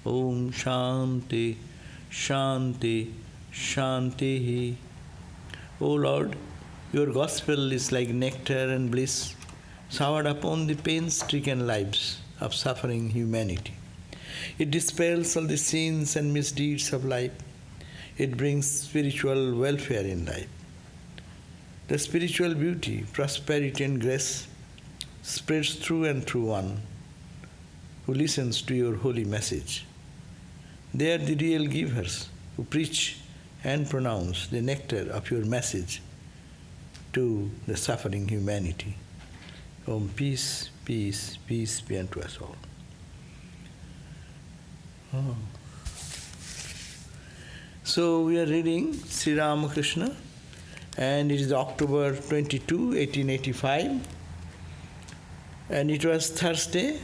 Om Shanti, Shanti, Shanti. O Lord, your gospel is like nectar and bliss showered upon the pain-stricken lives of suffering humanity. It dispels all the sins and misdeeds of life. It brings spiritual welfare in life. The spiritual beauty, prosperity and grace spreads through and through one who listens to your holy message. They are the real givers who preach and pronounce the nectar of your message to the suffering humanity. Om peace, peace, peace be unto us all. Oh. So we are reading Sri Ramakrishna, and it is October 22, 1885, and it was Thursday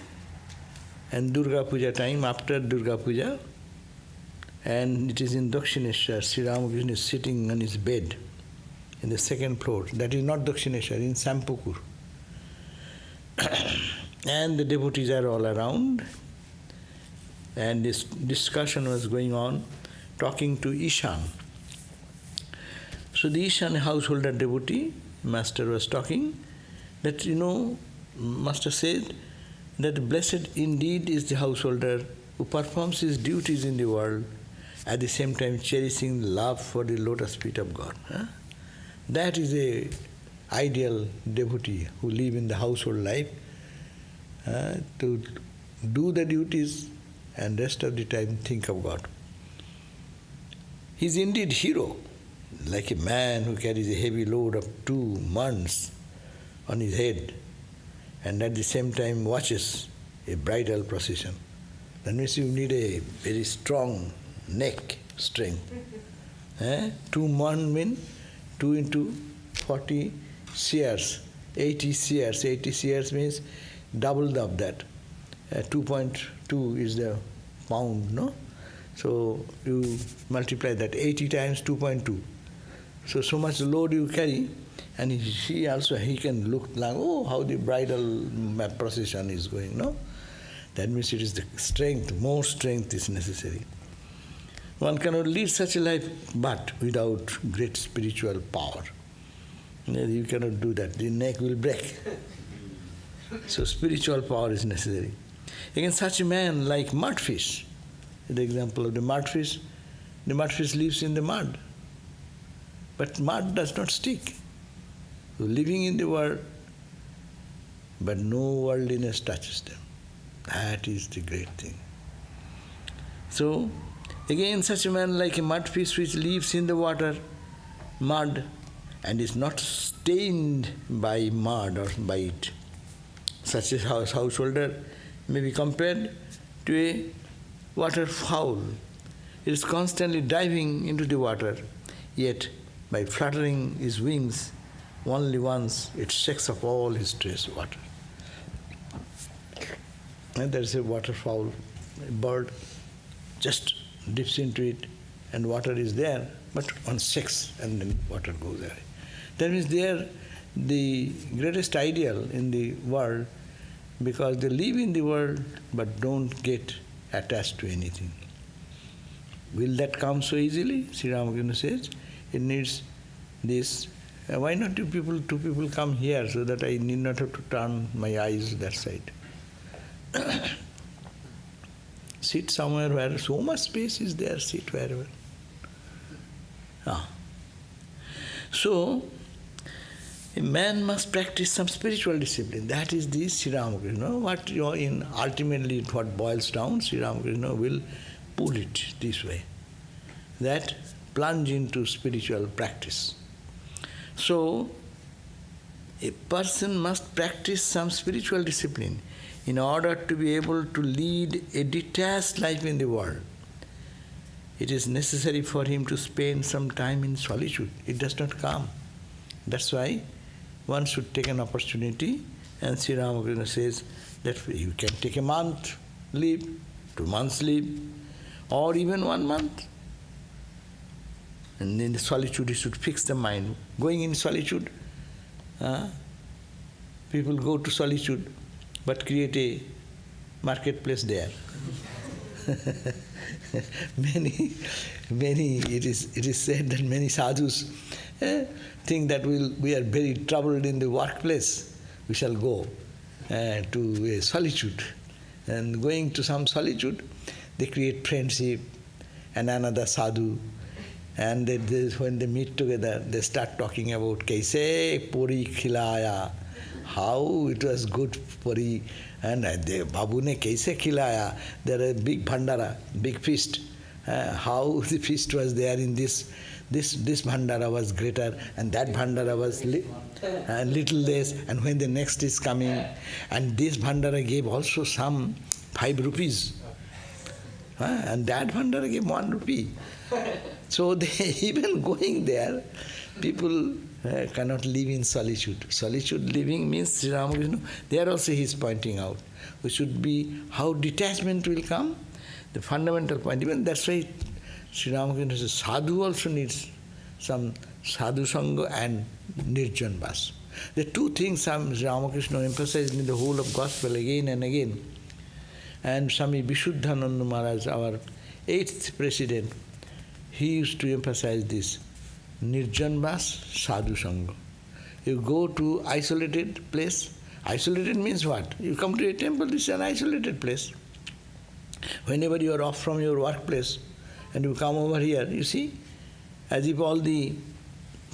and Durga Puja time, after Durga Puja, and it is in Dakshineshwar. Sri Ramakrishna is sitting on his bed in the second floor. That is not Dakshineshwar, in Sampukur. And the devotees are all around, and this discussion was going on, talking to Ishan. So the Ishan householder devotee, Master was talking, that Master said that blessed indeed is the householder who performs his duties in the world, at the same time cherishing love for the lotus feet of God. That is a ideal devotee who live in the household life, to do the duties and rest of the time think of God. He is indeed hero, like a man who carries a heavy load of 2 months on his head and at the same time watches a bridal procession. That means you need a very strong neck strength. 2 months means 2 into 40 seers, 80 seers. 80 seers means double of that. 2.2 is the pound, no? So you multiply that, 80 times 2.2. So much load you carry, and he can look like, oh, how the bridal procession is going, no? That means it is the strength, more strength is necessary. One cannot lead such a life but without great spiritual power. You cannot do that, the neck will break. So spiritual power is necessary. Again, such a man like mudfish, the example of the mudfish lives in the mud. But mud does not stick. So living in the world, but no worldliness touches them. That is the great thing. So, again, such a man like a mudfish which lives in the water, mud, and is not stained by mud or by it. Such a householder may be compared to a waterfowl. It is constantly diving into the water, yet by fluttering his wings, only once it shakes off all his trace water. And there is a waterfowl, a bird, just dips into it and water is there, but one shakes and then water goes away. That means they are the greatest ideal in the world, because they live in the world but don't get attached to anything. Will that come so easily? Sri Ramakrishna says it needs this. Why not two people come here so that I need not have to turn my eyes that side? Sit somewhere where so much space is there, sit wherever. So, a man must practice some spiritual discipline. That is the Sri Ramakrishna. Ultimately what boils down, Sri Ramakrishna will pull it this way. That plunge into spiritual practice. So, a person must practice some spiritual discipline in order to be able to lead a detached life in the world. It is necessary for him to spend some time in solitude. It does not come. That's why one should take an opportunity, and Sri Ramakrishna says that you can take a month leave, 2 months leave, or even 1 month. And in the solitude you should fix the mind. Going in solitude, people go to solitude but create a marketplace there. many, it is said that many sadhus think that we are very troubled in the workplace. We shall go to a solitude. And going to some solitude, they create friendship and another sadhu. And when they meet together, they start talking about Kaise Puri Khilaya, how it was good Puri, and Babu ne Kaise Khilaya. There is a big bhandara, big feast. How the feast was there in this bhandara was greater, and that bhandara was little less, and when the next is coming, and this bhandara gave also some 5 rupees, and that bhandara gave 1 rupee. So even going there, people cannot live in solitude. Solitude living means Sri Ramakrishna, there also he is pointing out. We should be, how detachment will come, the fundamental point. Even that's why Sri Ramakrishna says, sadhu also needs some sadhu sangha and nirjan vas. The 2 things Sri Ramakrishna emphasized in the whole of Gospel again and again. And Swami Vishuddhananda Maharaj, our 8th president, he used to emphasize this, nirjan vas, sadhu sangha. You go to isolated place. Isolated means what? You come to a temple, this is an isolated place. Whenever you are off from your workplace and you come over here, you see, as if all the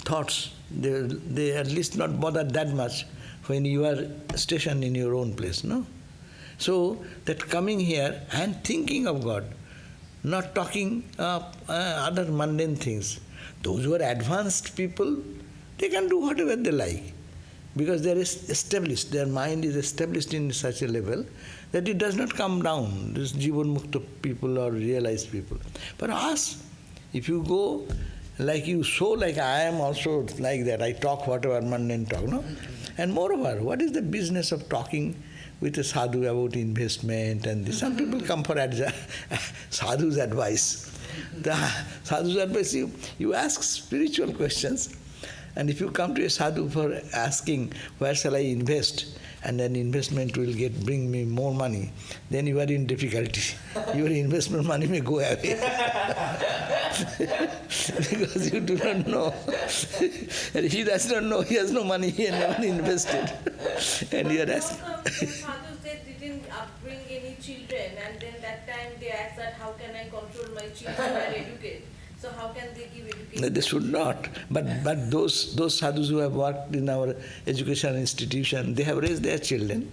thoughts, they at least not bother that much when you are stationed in your own place, no? So that coming here and thinking of God, not talking other mundane things. Those who are advanced people, they can do whatever they like, because they are established, their mind is established in such a level that it does not come down, this jivan mukta people or realized people. But us, if you go like you, so like I am also like that, I talk whatever mundane talk, no? And moreover, what is the business of talking with a sadhu about investment and this? Some people come for sadhu's advice. The sadhu's advice, you ask spiritual questions, and if you come to a sadhu for asking, where shall I invest, and then investment will bring me more money, then you are in difficulty. Your investment money may go away. Because you do not know. And if he does not know, he has no money, he has never invested. And you are asking. Sadhus, they didn't bring any children, and then that time they asked that how can I control my children and educate? So how can they give education? No, they should not. But those sadhus who have worked in our education institution, they have raised their children.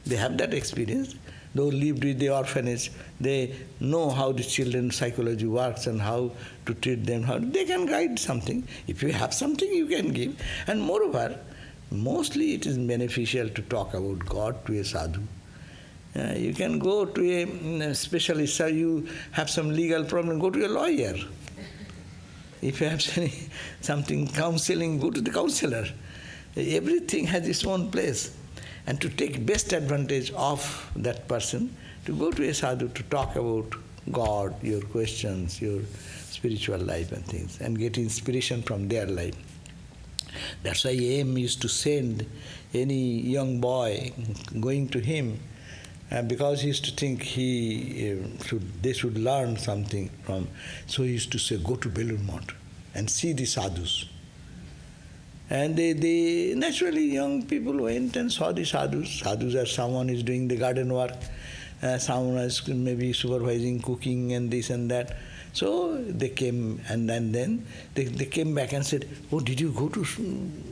They have that experience. Those who lived with the orphanage, they know how the children's psychology works and how to treat them. How they can guide something. If you have something, you can give. And moreover, mostly it is beneficial to talk about God to a sadhu. You can go to a specialist, so you have some legal problem, go to a lawyer. If you have something counseling, go to the counselor. Everything has its own place. And to take best advantage of that person, to go to a sadhu to talk about God, your questions, your spiritual life and things, and get inspiration from their life. That's why aim is to send any young boy going to him, because he used to think they should learn something from. So he used to say, go to Belur Math and see the sadhus. And they naturally, young people went and saw the sadhus. Sadhus are someone is doing the garden work, someone is maybe supervising cooking and this and that. So they came, and then they came back and said, oh, did you go to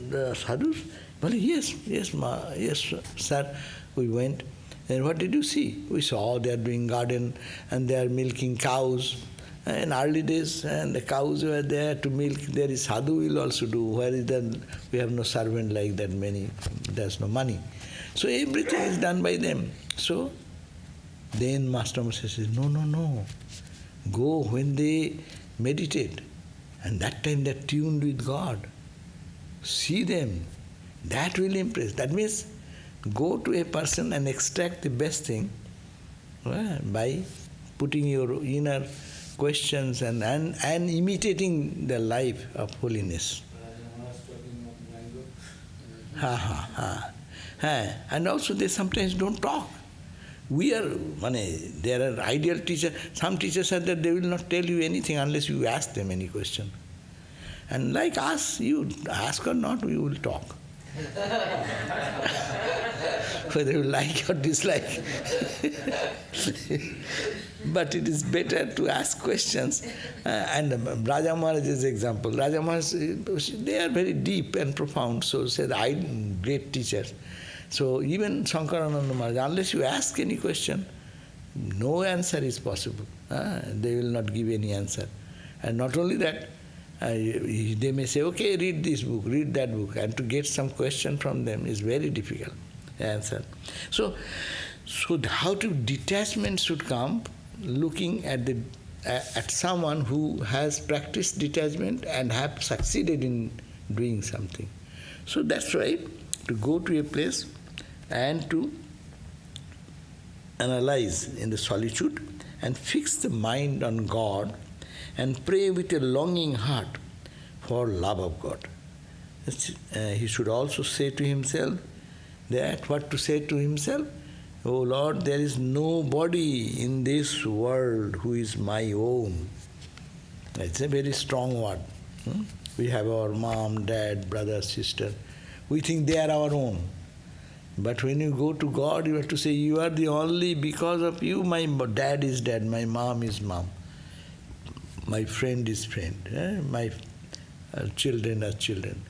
the sadhus? Well, yes, sir, we went. And what did you see? We saw they are doing garden and they are milking cows. In early days, and the cows were there to milk. There is sadhu will also do. Where is that? We have no servant like that many. There's no money. So everything is done by them. So then Master says, no. Go when they meditate. And that time they're tuned with God. See them. That will impress. That means go to a person and extract the best thing by putting your inner questions and imitating the life of holiness. And also they sometimes don't talk. We are, there are ideal teachers. Some teachers are that they will not tell you anything unless you ask them any question. And like us, you ask or not, we will talk. Whether you like or dislike. But it is better to ask questions. And Raja Maharaj's example. Raja Maharaj, they are very deep and profound, so said, great teachers. So even Shankarananda Maharaj, unless you ask any question, no answer is possible. They will not give any answer. And not only that, they may say, okay, read this book, read that book, and to get some question from them is very difficult answer. So how to detachment should come, looking at someone who has practiced detachment and have succeeded in doing something. So that's why to go to a place and to analyze in the solitude and fix the mind on God and pray with a longing heart for love of God. He should also say to himself that, what to say to himself? Oh Lord, there is nobody in this world who is my own. It's a very strong word. We have our mom, dad, brother, sister. We think they are our own. But when you go to God, you have to say, you are the only, because of you, my dad is dad, my mom is mom. My friend is friend, my children are children.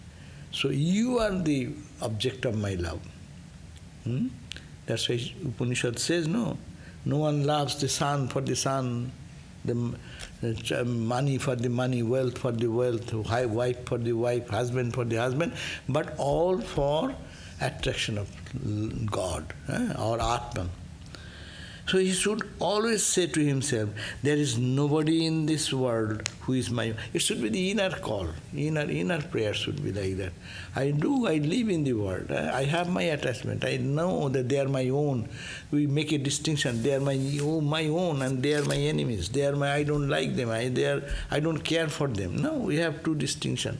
So you are the object of my love. That's why Upanishad says, no one loves the son for the son, the money for the money, wealth for the wealth, wife for the wife, husband for the husband, but all for attraction of God, or Atman. So he should always say to himself, there is nobody in this world who is my own. It should be the inner call, inner prayer should be like that. I live in the world, I have my attachment, I know that they are my own. We make a distinction, they are my own and they are my enemies. I don't like them, I don't care for them. No, we have two distinctions.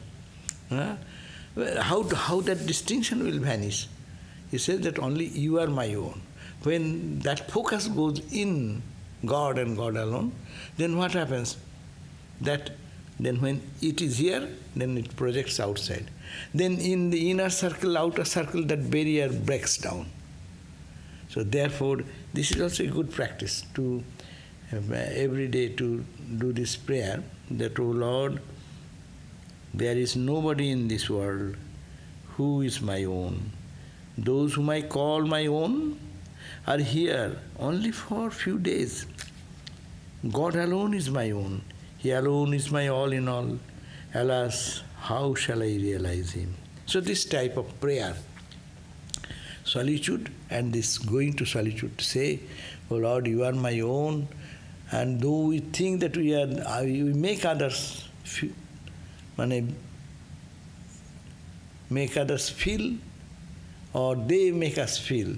How that distinction will vanish? He says that only you are my own. When that focus goes in God and God alone, then what happens? Then when it is here, then it projects outside. Then in the inner circle, outer circle, that barrier breaks down. So therefore, this is also a good practice to every day to do this prayer, that, O Lord, there is nobody in this world who is my own. Those whom I call my own are here only for a few days. God alone is my own. He alone is my all in all. Alas, how shall I realize Him? So this type of prayer, solitude, and this going to solitude to say, Oh Lord, you are my own, and though we think that we make others feel, or they make us feel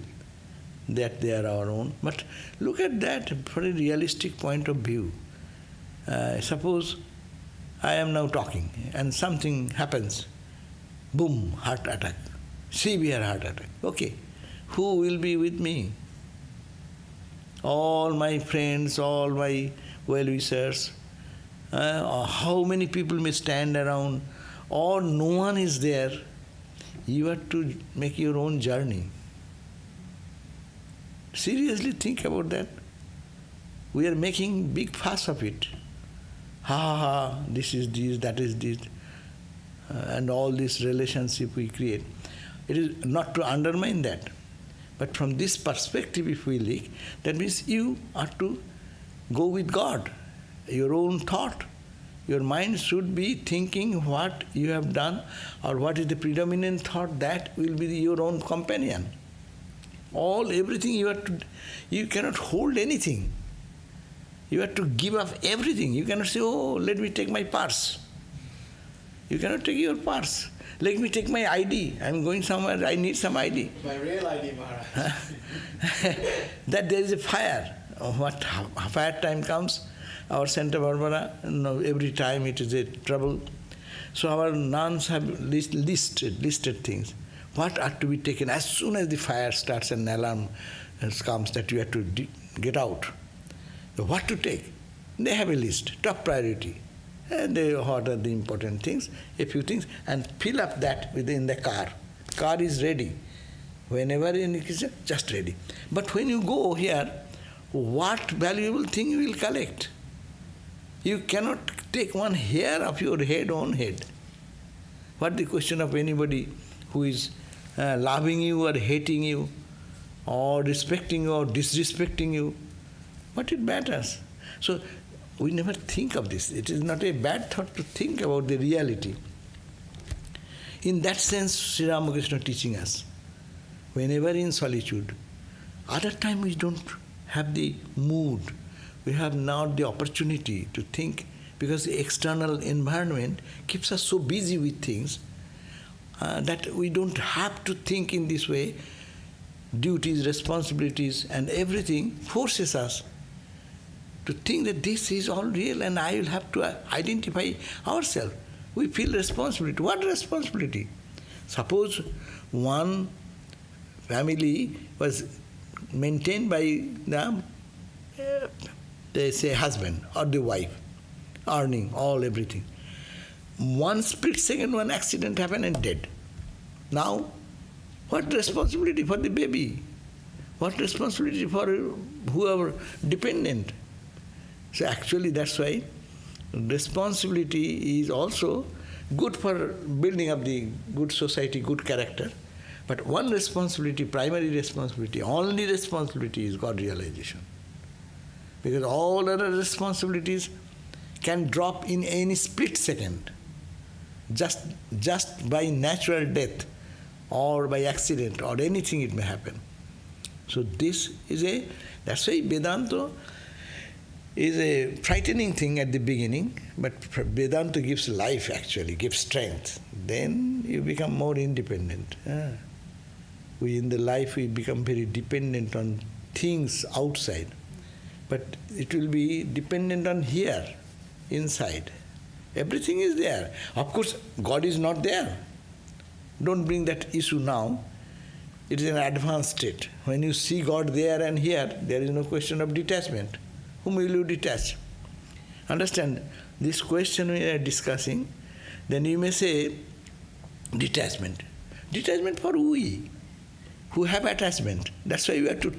that they are our own. But look at that from a realistic point of view. Suppose I am now talking and something happens, boom, heart attack, severe heart attack. Okay, who will be with me? All my friends, all my well-wishers, how many people may stand around, or no one is there. You have to make your own journey. Seriously think about that. We are making big fuss of it. This is this, that is this, and all this relationship we create. It is not to undermine that. But from this perspective, if we look, that means you are to go with God, your own thought. Your mind should be thinking what you have done, or what is the predominant thought, that will be your own companion. Everything you cannot hold anything. You have to give up everything. You cannot say, oh, let me take my purse. You cannot take your purse. Let me take my ID. I'm going somewhere, I need some ID. My real ID, Maharaj. That there is a fire. What fire time comes, our Santa Barbara, every time it is a trouble. So our nuns have listed things. What are to be taken as soon as the fire starts, an alarm comes that you have to get out. So what to take? They have a list, top priority. And what are the important things, a few things, and fill up that within the car. Car is ready. Whenever in the kitchen, just ready. But when you go here, what valuable thing you will collect? You cannot take one hair of your own head. What the question of anybody who is loving you or hating you, or respecting you or disrespecting you? What it matters? So we never think of this. It is not a bad thought to think about the reality. In that sense, Sri Ramakrishna teaching us, whenever in solitude, other time we don't have the mood, we have not the opportunity to think, because the external environment keeps us so busy with things that we don't have to think in this way. Duties, responsibilities, and everything forces us to think that this is all real and I will have to identify ourselves. We feel responsibility. What responsibility? Suppose one family was maintained by the, they say, husband or the wife, earning everything. One split second, one accident happened and dead. Now, what responsibility for the baby? What responsibility for whoever dependent? So actually that's why responsibility is also good for building up the good society, good character. But one responsibility, primary responsibility, only responsibility is God realization. Because all other responsibilities can drop in any split second, just by natural death or by accident or anything it may happen. So this is that's why Vedanta is a frightening thing at the beginning, but Vedanta gives life actually, gives strength. Then you become more independent. In the life we become very dependent on things outside, but it will be dependent on here, inside. Everything is there. Of course, God is not there. Don't bring that issue now. It is an advanced state. When you see God there and here, there is no question of detachment. Whom will you detach? Understand, this question we are discussing, then you may say, detachment. Detachment for we, who have attachment. That's why you have to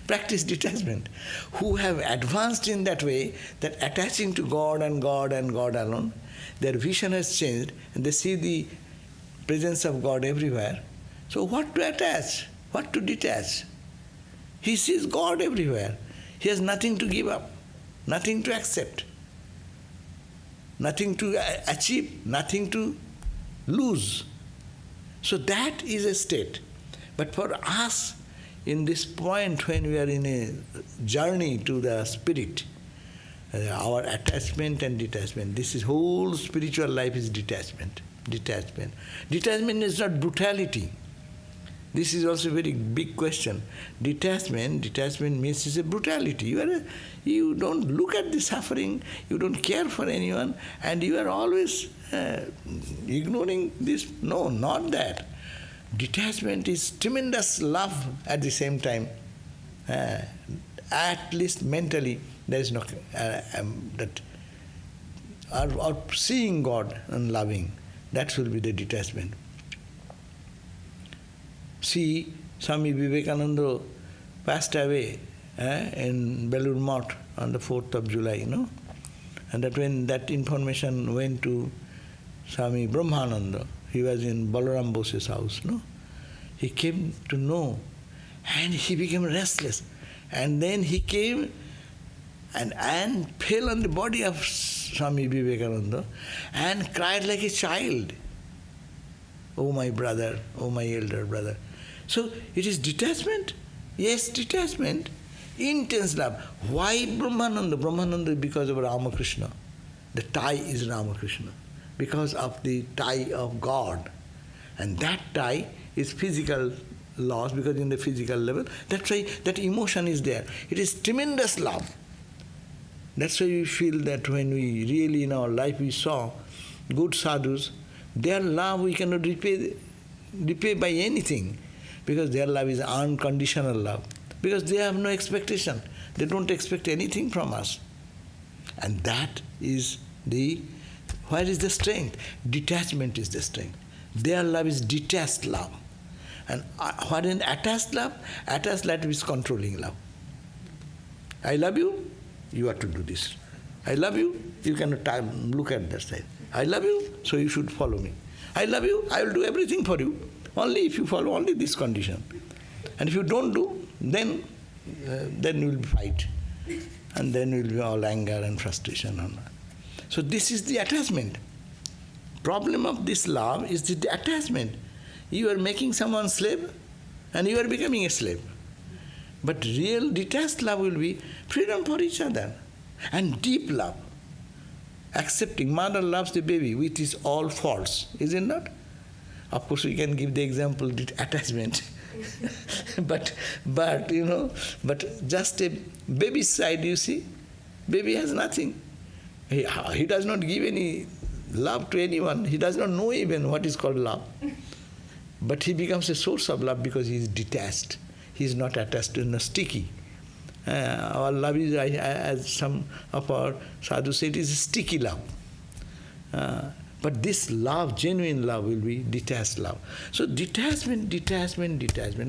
practice detachment. Who have advanced in that way, that attaching to God and God and God alone, their vision has changed, and they see the presence of God everywhere. So what to attach? What to detach? He sees God everywhere. He has nothing to give up, nothing to accept, nothing to achieve, nothing to lose. So that is a state. But for us, in this point when we are in a journey to the spirit, our attachment and detachment, this is whole spiritual life is detachment. Detachment. Detachment is not brutality. This is also a very big question. Detachment means it's a brutality. You don't look at the suffering, you don't care for anyone, and you are always ignoring this. No, not that. Detachment is tremendous love at the same time. At least mentally, there is no that. Or seeing God and loving, that will be the detachment. See, Swami Vivekananda passed away in Belur Math on the 4th of July, And that when that information went to Swami Brahmananda, he was in Balaram Bose's house, He came to know, and he became restless. And then he came and fell on the body of Swami Vivekananda and cried like a child. Oh my brother, oh my elder brother. So it is detachment? Yes, detachment. Intense love. Why Brahmananda? Brahmananda because of Ramakrishna. The tie is Ramakrishna. Because of the tie of God. And that tie is physical loss, because in the physical level, that's why that emotion is there. It is tremendous love. That's why we feel that when we really in our life we saw good sadhus, their love we cannot repay by anything, because their love is unconditional love. because they have no expectation. They don't expect anything from us. And that is where is the strength? Detachment is the strength. Their love is detached love. And what in attached love? Attached love is controlling love. I love you, you have to do this. I love you, you cannot look at that side. I love you, so you should follow me. I love you, I will do everything for you. Only if you follow only this condition. And if you don't do, then you will fight. And then will be all anger and frustration. So this is the attachment. Problem of this love is the attachment. You are making someone slave and you are becoming a slave. But real detached love will be freedom for each other and deep love. Accepting. Mother loves the baby with his all faults, is it not? Of course, we can give the example attachment. but just a baby's side, you see, baby has nothing. He does not give any love to anyone. He does not know even what is called love. But he becomes a source of love because he is detached. He is not attached to sticky. Our love is, as some of our sadhus say, it is a sticky love. But this love, genuine love, will be detached love. So detachment.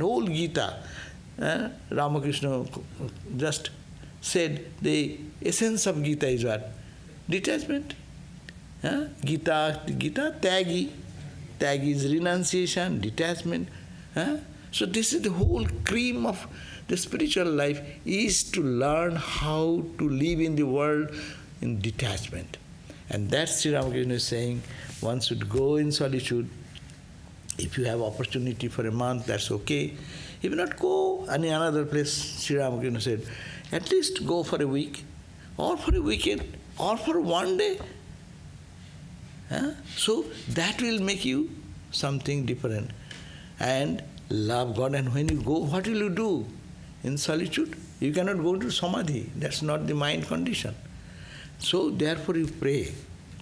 Whole Gita, Ramakrishna just said the essence of Gita is what? Detachment. Gita, Tyagi. Tyagi is renunciation, detachment. So this is the whole cream of the spiritual life, is to learn how to live in the world in detachment. And that's Sri Ramakrishna is saying, one should go in solitude. If you have opportunity for a month, that's okay. If not, go any another place. Sri Ramakrishna said, at least go for a week, or for a weekend, or for one day. So that will make you something different. And love God. And when you go, what will you do? In solitude, you cannot go to samadhi. That's not the mind condition. So therefore you pray.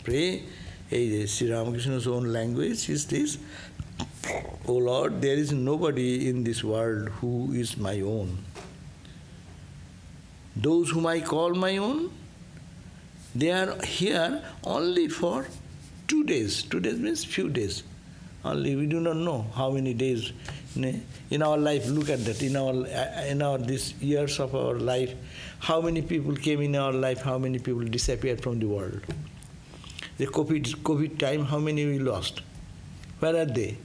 Pray. Sri Ramakrishna's own language is this: O Lord, there is nobody in this world who is my own. Those whom I call my own, they are here only for 2 days. 2 days means few days. Only we do not know how many days in our life. Look at that. In our these years of our life, how many people came in our life? How many people disappeared from the world? The COVID time, how many we lost? Where are they?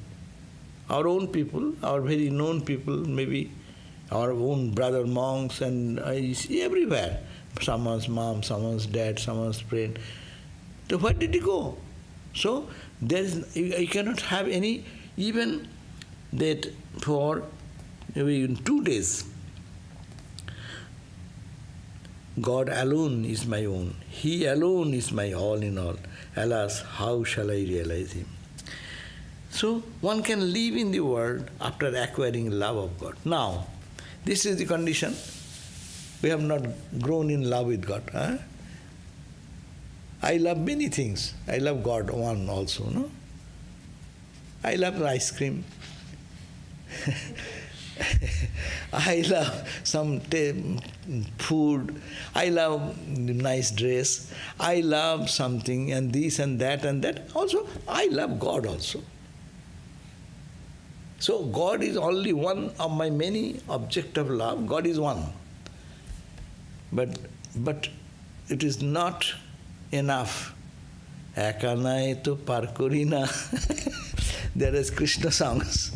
Our own people, our very known people, maybe our own brother monks, and everywhere. Someone's mom, someone's dad, someone's friend. So where did he go? So you cannot have any, even that for maybe in 2 days. God alone is my own. He alone is my all in all. Alas, how shall I realize Him? So one can live in the world after acquiring love of God. Now, this is the condition. We have not grown in love with God. I love many things. I love God one also, no? I love ice cream. I love some food. I love nice dress. I love something and this and that and that. Also, I love God also. So God is only one of my many objects of love. God is one. But it is not enough. Ekanai to parkurina. There is Krishna songs.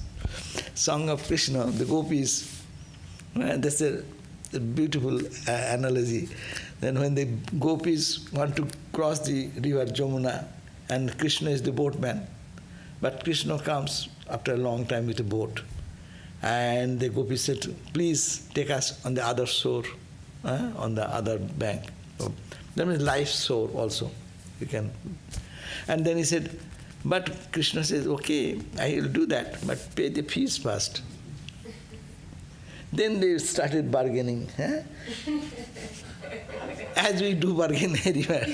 Song of Krishna, the gopis. That's a beautiful analogy. Then when the gopis want to cross the river Jamuna, and Krishna is the boatman, but Krishna comes after a long time with a boat, and the gopis said, please take us on the other shore, on the other bank. So, that means life shore also. You can. And then he said, but Krishna says, okay, I will do that, but pay the fees first. Then they started bargaining, as we do bargain everywhere.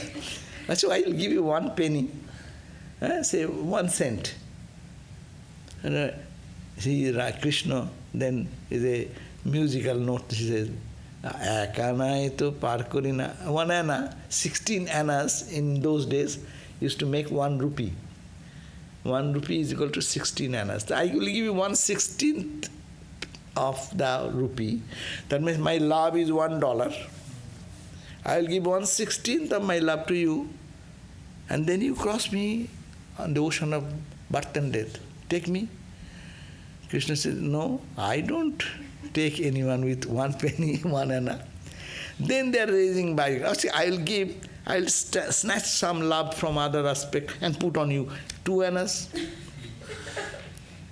So I will give you 1 penny, say 1 cent. And see, Krishna then is a musical note. He says, "Ek ana to par kori na." 1 anna, 16 annas in those days used to make 1 rupee. 1 rupee is equal to 16 annas. I will give you 1/16th of the rupee. That means my love is $1. I will give 1/16th of my love to you, and then you cross me on the ocean of birth and death. Take me. Krishna says, "No, I don't take anyone with 1 penny, 1 anna." Then they are raising by, I'll snatch some love from other aspect and put on you 2 annas.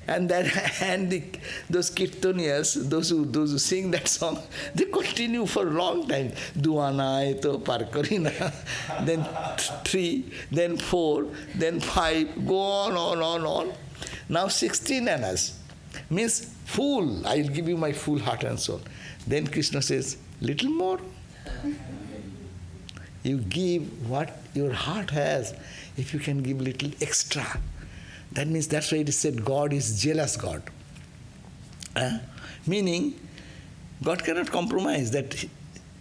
And those kirtanias, those who sing that song, they continue for a long time. Duana to parkarina, then 3, then 4, then 5, go on. Now 16 annas means full. I will give you my full heart and soul. Then Krishna says, little more. You give what your heart has. If you can give little extra, that means that's why it is said God is jealous God. Meaning, God cannot compromise, that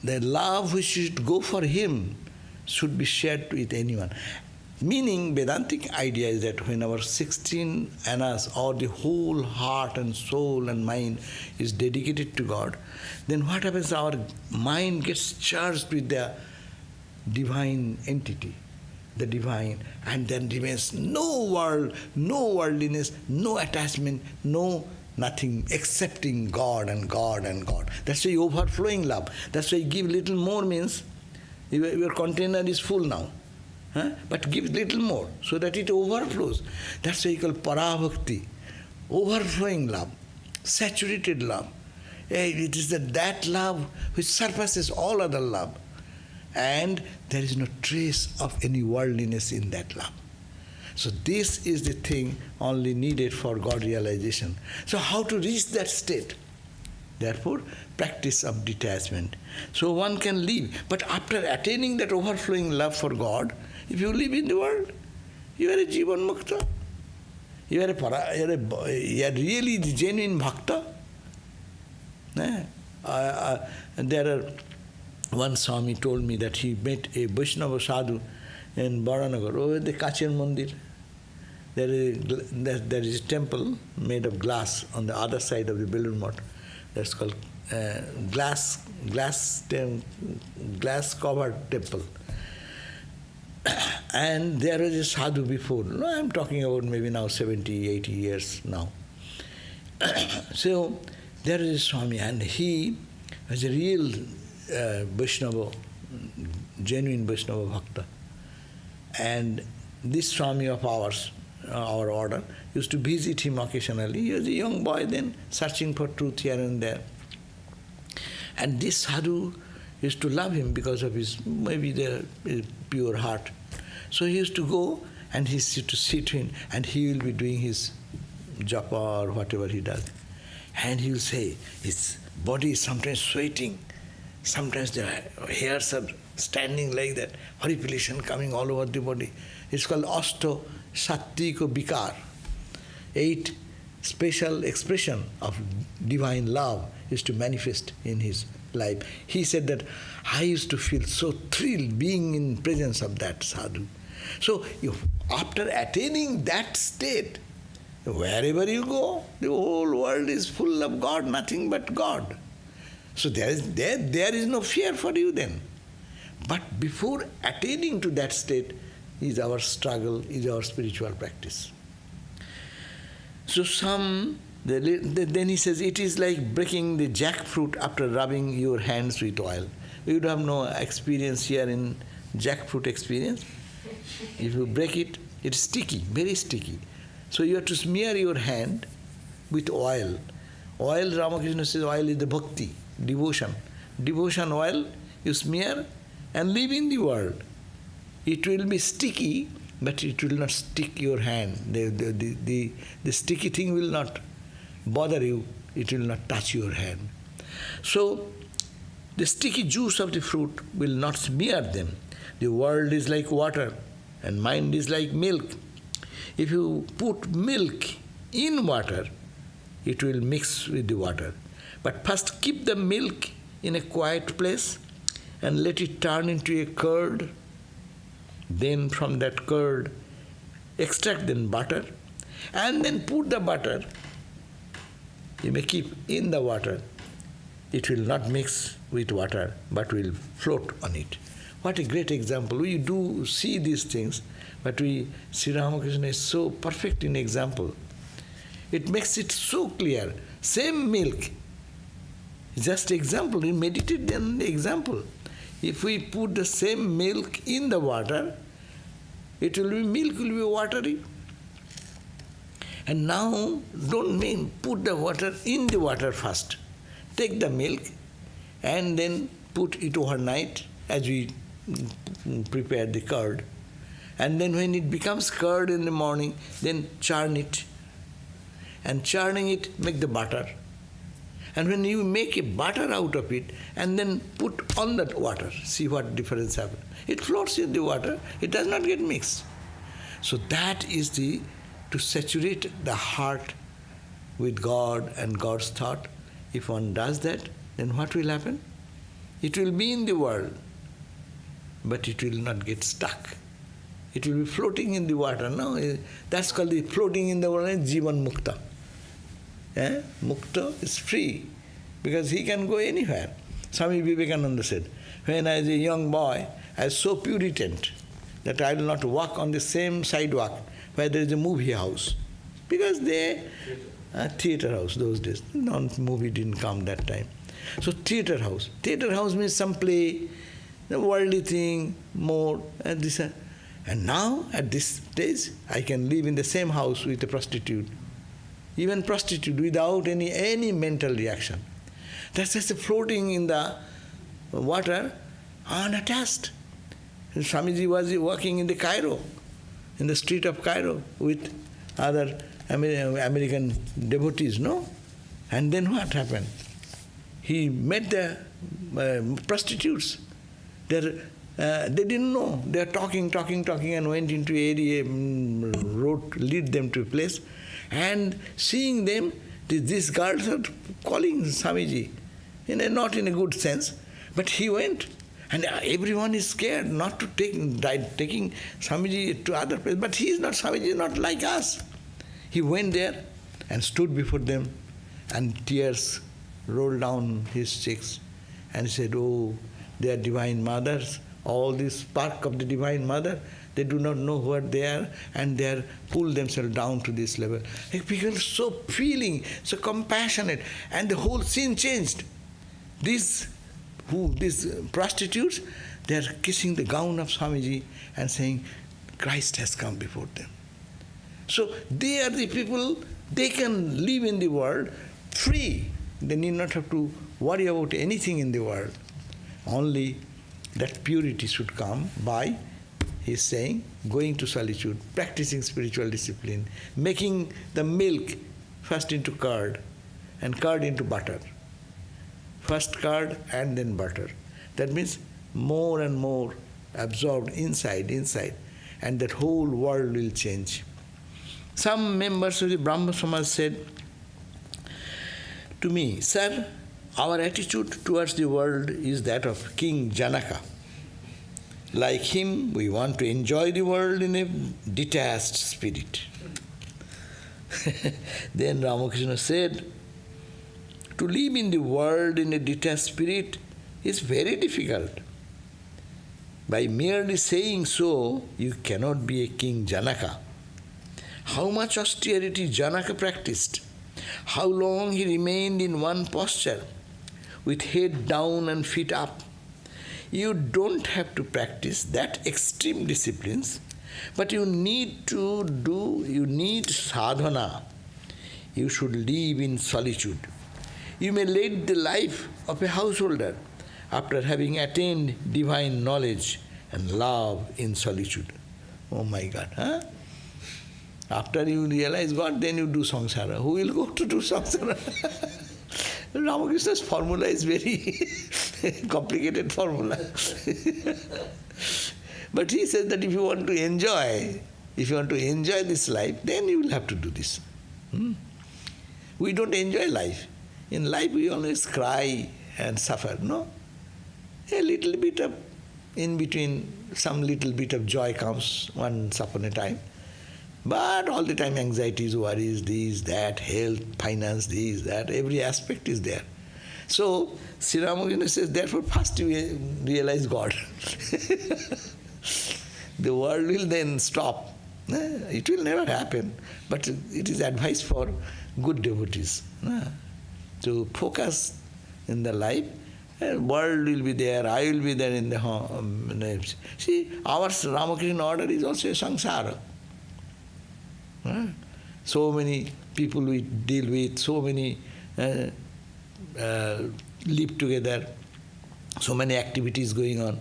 the love which should go for Him should be shared with anyone. Meaning, Vedantic idea is that when our 16 annas or the whole heart and soul and mind is dedicated to God, then what happens? Our mind gets charged with the divine entity, the divine, and then remains no world, no worldliness, no attachment, no nothing excepting God and God and God. That's why overflowing love. That's why give little more means your container is full now. But give little more so that it overflows. That's why you call parabhakti, overflowing love, saturated love. It is that love which surpasses all other love. And there is no trace of any worldliness in that love. So this is the thing only needed for God realization. So how to reach that state? Therefore, practice of detachment. So one can live. But after attaining that overflowing love for God, if you live in the world, you are a jivan mukta. You are really the genuine bhakta. One Swami told me that he met a Vaishnava sadhu in Baranagar, over the Kachir Mandir. There is a temple made of glass on the other side of the Belur Math. That's called glass covered temple. And there was a sadhu before. No, I'm talking about maybe now 70, 80 years now. So there is a Swami, and he was a real Vaishnava, genuine Vaishnava Bhakta. And this Swami of ours, our order, used to visit him occasionally. He was a young boy then, searching for truth here and there. And this sadhu used to love him because of his pure heart. So he used to go and he used to sit to him, and he will be doing his japa or whatever he does. And he will say, his body is sometimes sweating, sometimes the hairs are standing like that, horripilation coming all over the body. It's called Asto Sattiko Vikar. 8 special expression of divine love is to manifest in his life. He said that I used to feel so thrilled being in presence of that sadhu. So after attaining that state, wherever you go, the whole world is full of God, nothing but God. So there is no fear for you then. But before attaining to that state is our struggle, is our spiritual practice. So then he says, it is like breaking the jackfruit after rubbing your hands with oil. You would have no experience here in jackfruit experience. If you break it, it's sticky, very sticky. So you have to smear your hand with oil. Oil, Ramakrishna says, oil is the bhakti, devotion. Devotion oil, you smear and live in the world. It will be sticky, but it will not stick your hand. The sticky thing will not bother you. It will not touch your hand. So the sticky juice of the fruit will not smear them. The world is like water and mind is like milk. If you put milk in water, it will mix with the water. But first keep the milk in a quiet place and let it turn into a curd. Then from that curd, extract then butter, and then put the butter. You may keep in the water. It will not mix with water, but will float on it. What a great example. We do see these things, but Sri Ramakrishna is so perfect in example. It makes it so clear. Same milk, just example. You meditate on the example. If we put the same milk in the water, milk will be watery. And now, don't put the water in the water first. Take the milk and then put it overnight as we prepare the curd. And then when it becomes curd in the morning, then churn it. And churning it, make the butter. And when you make a butter out of it, and then put on that water, see what difference happens. It floats in the water, it does not get mixed. So that is to saturate the heart with God and God's thought. If one does that, then what will happen? It will be in the world, but it will not get stuck. It will be floating in the water. No, that's called the floating in the water, jivan mukta. Mukta is free, because he can go anywhere. Swami Vivekananda said, when I was a young boy, I was so puritan that I will not walk on the same sidewalk where there is a movie house. Because theatre house those days. Movie didn't come that time. So theatre house. Theatre house means some play, the worldly thing, more, and this. And now, at this stage, I can live in the same house with a prostitute. Even prostitute without any mental reaction. That's just floating in the water, unattached. And Swamiji was working in the street of Cairo with other American devotees, no? And then what happened? He met the prostitutes. They didn't know. They are talking, and went into area, lead them to a place. And seeing them, these girls are calling Swamiji, not in a good sense. But he went, and everyone is scared not to taking Swamiji to other place. But Swamiji is not like us. He went there and stood before them, and tears rolled down his cheeks. And he said, oh, they are divine mothers. All this spark of the divine mother, they do not know what they are, and they are pulled themselves down to this level. Like people so feeling, so compassionate, and the whole scene changed. These prostitutes, they are kissing the gown of Swamiji and saying, Christ has come before them. So they are the people, they can live in the world free. They need not have to worry about anything in the world. Only that purity should come by, he is saying, going to solitude, practicing spiritual discipline, making the milk first into curd, and curd into butter. First curd and then butter. That means more and more absorbed inside, and that whole world will change. Some members of the Brahma Samaj said to me, Sir, our attitude towards the world is that of King Janaka. Like him, we want to enjoy the world in a detached spirit. Then Ramakrishna said, to live in the world in a detached spirit is very difficult. By merely saying so, you cannot be a King Janaka. How much austerity Janaka practiced, how long he remained in one posture, with head down and feet up. You don't have to practice that extreme disciplines, but you need sadhana. You should live in solitude. You may lead the life of a householder after having attained divine knowledge and love in solitude. Oh my God, huh? After you realize God, then you do samsara. Who will go to do samsara? Ramakrishna's formula is very complicated formula. But he says that if you want to enjoy this life, then you will have to do this. We don't enjoy life. In life we always cry and suffer, no? A little bit of, in between, some little bit of joy comes once upon a time. But all the time anxieties, worries, this, that, health, finance, this, that, every aspect is there. So, Sri Ramakrishna says, therefore first you realize God. The world will then stop. It will never happen, but it is advice for good devotees to focus in the life. World will be there, I will be there in the home. See, our Ramakrishna order is also a samsara. So many people we deal with, so many live together, so many activities going on.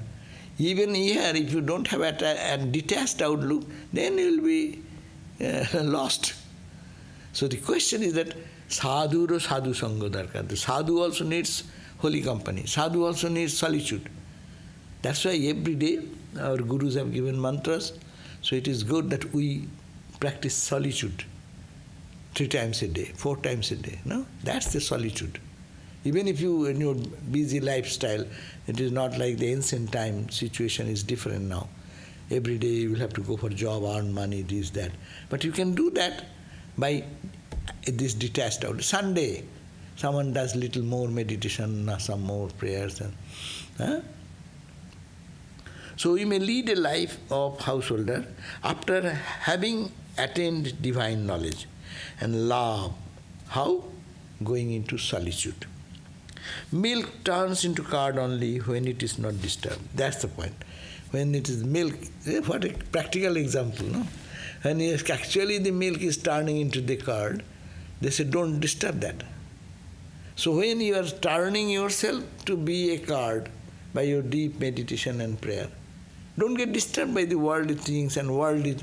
Even here, if you don't have a detached outlook, then you will be lost. So the question is that sadhu ro sadhu sangha darkar. The sadhu also needs holy company. Sadhu also needs solitude. That's why every day our gurus have given mantras. So it is good that we practice solitude 3 times a day, 4 times a day. No? That's the solitude. Even if you, in your busy lifestyle, it is not like the ancient time, situation is different now. Every day you will have to go for job, earn money, this, that. But you can do that by this detached out. Sunday, someone does little more meditation, some more prayers. So we may lead a life of householder after having attained divine knowledge and love. How? Going into solitude. Milk turns into curd only when it is not disturbed. That's the point. When it is milk, what a practical example, no? When actually the milk is turning into the curd, they say don't disturb that. So when you are turning yourself to be a curd by your deep meditation and prayer, don't get disturbed by the worldly things and worldly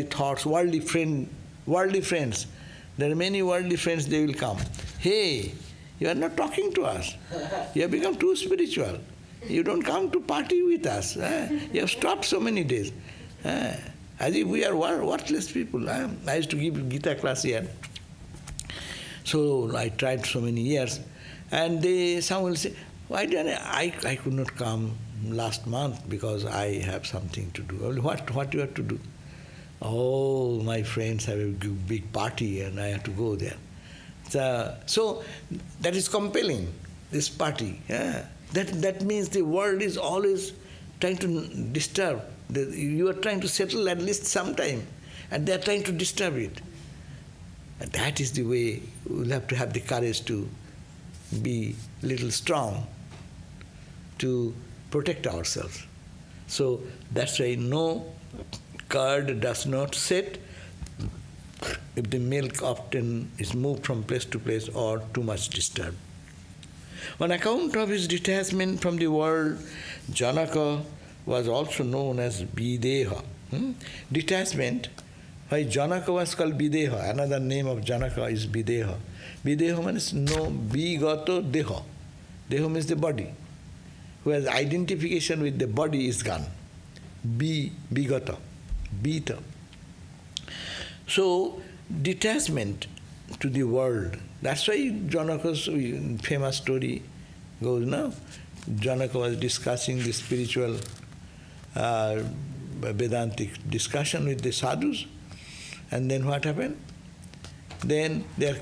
thoughts, worldly friends. There are many worldly friends, they will come. Hey, you are not talking to us. You have become too spiritual. You don't come to party with us. You have stopped so many days. As if we are worthless people. I used to give Gita class here. So I tried so many years. And some will say, why did I could not come last month because I have something to do. What you have to do? Oh, my friends have a big party and I have to go there. So that is compelling, this party. That means the world is always trying to disturb. You are trying to settle at least sometime, and they are trying to disturb it. And that is the way we will have to have the courage to be a little strong, to protect ourselves. So that's why no curd does not set if the milk often is moved from place to place or too much disturbed. On account of his detachment from the world, Janaka was also known as Videha. Detachment, why Janaka was called Videha, another name of Janaka is Videha. Videha means no bigato deha. Deha means the body. Whereas identification with the body is gone. Bigata, beta. So, detachment to the world. That's why Janaka's famous story goes now. Janaka was discussing the spiritual Vedantic discussion with the sadhus. And then what happened? Then there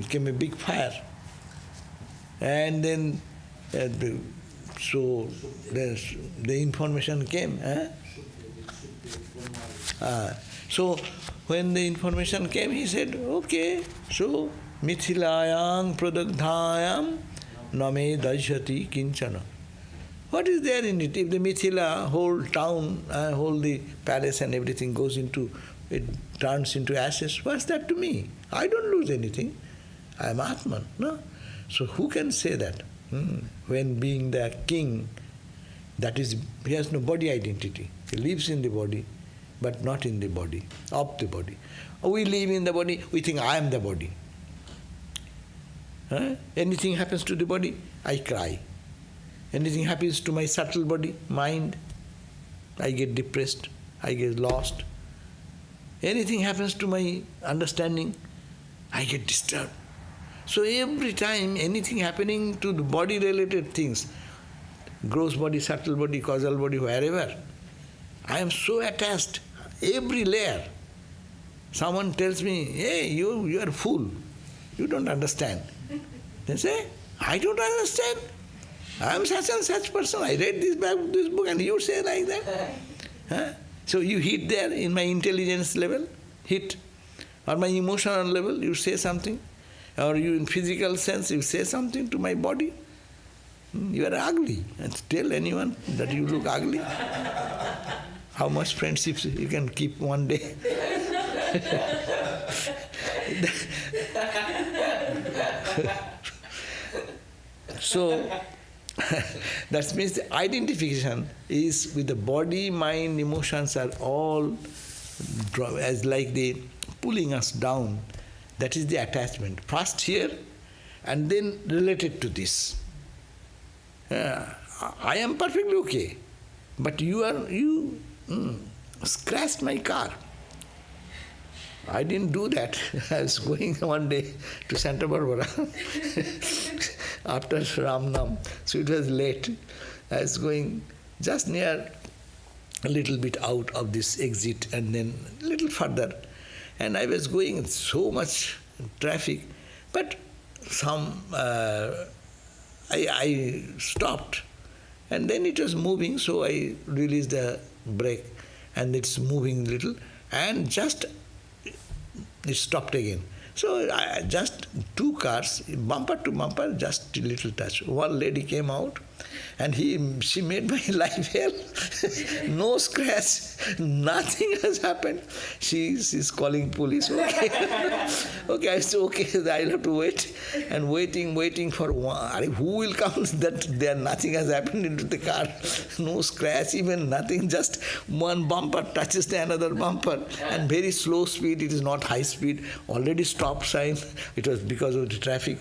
came a big fire. And then the information came. So when the information came, he said, okay, so Mithilayang Pradagdhayam Name Dajyati Kinchana. What is there in it? If the Mithila, whole town, whole the palace and everything goes into, it turns into ashes, what's that to me? I don't lose anything. I am Atman, no? So who can say that? When being the king, that is, he has no body identity. He lives in the body, but not in the body, of the body. We live in the body, we think I am the body. Anything happens to the body, I cry. Anything happens to my subtle body, mind, I get depressed, I get lost. Anything happens to my understanding, I get disturbed. So every time anything happening to the body-related things, gross body, subtle body, causal body, wherever, I am so attached, every layer. Someone tells me, hey, you are a fool, you don't understand. They say, I don't understand. I am such and such person, I read this book and you say like that. Huh? So you hit there in my intelligence level, hit, or my emotional level, you say something, or you in physical sense, you say something to my body. You are ugly, and tell anyone that you look ugly. How much friendships you can keep one day. So, that means the identification is with the body, mind, emotions are all as like they pulling us down. That is the attachment. First here and then related to this. I am perfectly okay, but you scratched my car. I didn't do that. I was going one day to Santa Barbara after Ramnam, so it was late. I was going just near a little bit out of this exit and then a little further. And I was going in so much traffic, but I stopped. And then it was moving, so I released the brake and it's moving a little and just it stopped again. So just two cars, bumper to bumper, just a little touch. One lady came out and she made my life hell. No scratch, nothing has happened. She's calling police. Okay, okay, I said okay, I'll have to wait. And waiting for one. Who will come that there nothing has happened into the car? No scratch, even nothing. Just one bumper touches the another bumper, and very slow speed. It is not high speed. Already stop sign. It was because of the traffic.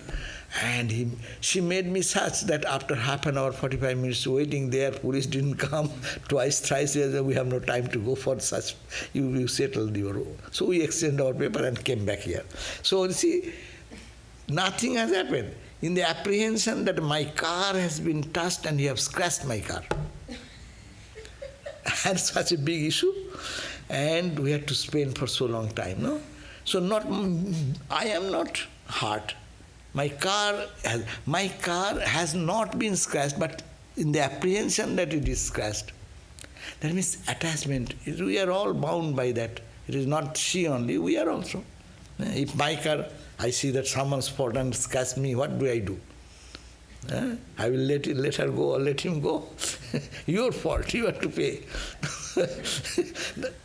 And she made me such that after half an hour, 45 minutes waiting there, police didn't come. Twice, thrice, we have no time to go for such. You settled your own. So we exchanged our paper and came back here. So you see, nothing has happened. In the apprehension that my car has been touched and you have scratched my car. And such a big issue. And we had to spend for so long time, no? So I am not hurt. My car has not been scratched, but in the apprehension that it is scratched. That means attachment. We are all bound by that. It is not she only, we are also. If my car, I see that someone spot and scratch me, what do I do? I will let her go or let him go. Your fault, you have to pay.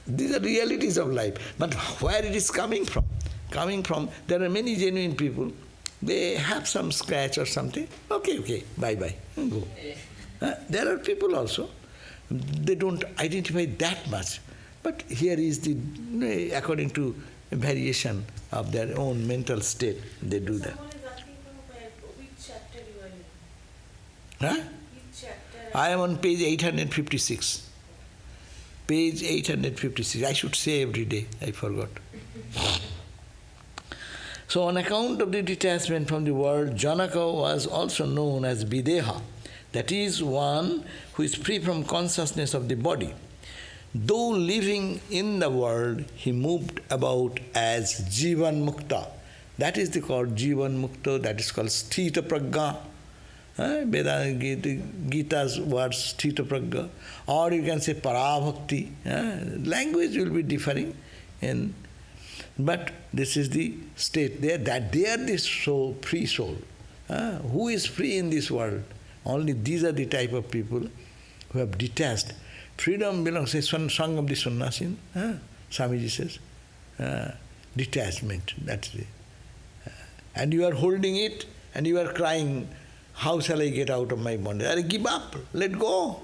These are realities of life. But where it is coming from? There are many genuine people. They have some scratch or something. Okay, bye-bye, go. There are people also, they don't identify that much. But here is according to variation of their own mental state, they do that. Someone is asking which chapter you are in. Huh? Which chapter? I am on page 856. Page 856. I should say every day, I forgot. So on account of the detachment from the world, Janaka was also known as Videha, that is one who is free from consciousness of the body. Though living in the world, he moved about as jivan mukta. That is called jivan mukta, that is called sthita prajna. Vedanta Gita's words, sthita prajna. Or you can say parabhakti. Language will be differing but this is the state there, that they are the soul, free soul. Who is free in this world? Only these are the type of people who have detached. Freedom belongs, say, song of the Sannyasin, Swamiji says, detachment, that's it. And you are holding it and you are crying, how shall I get out of my bondage? Give up, let go.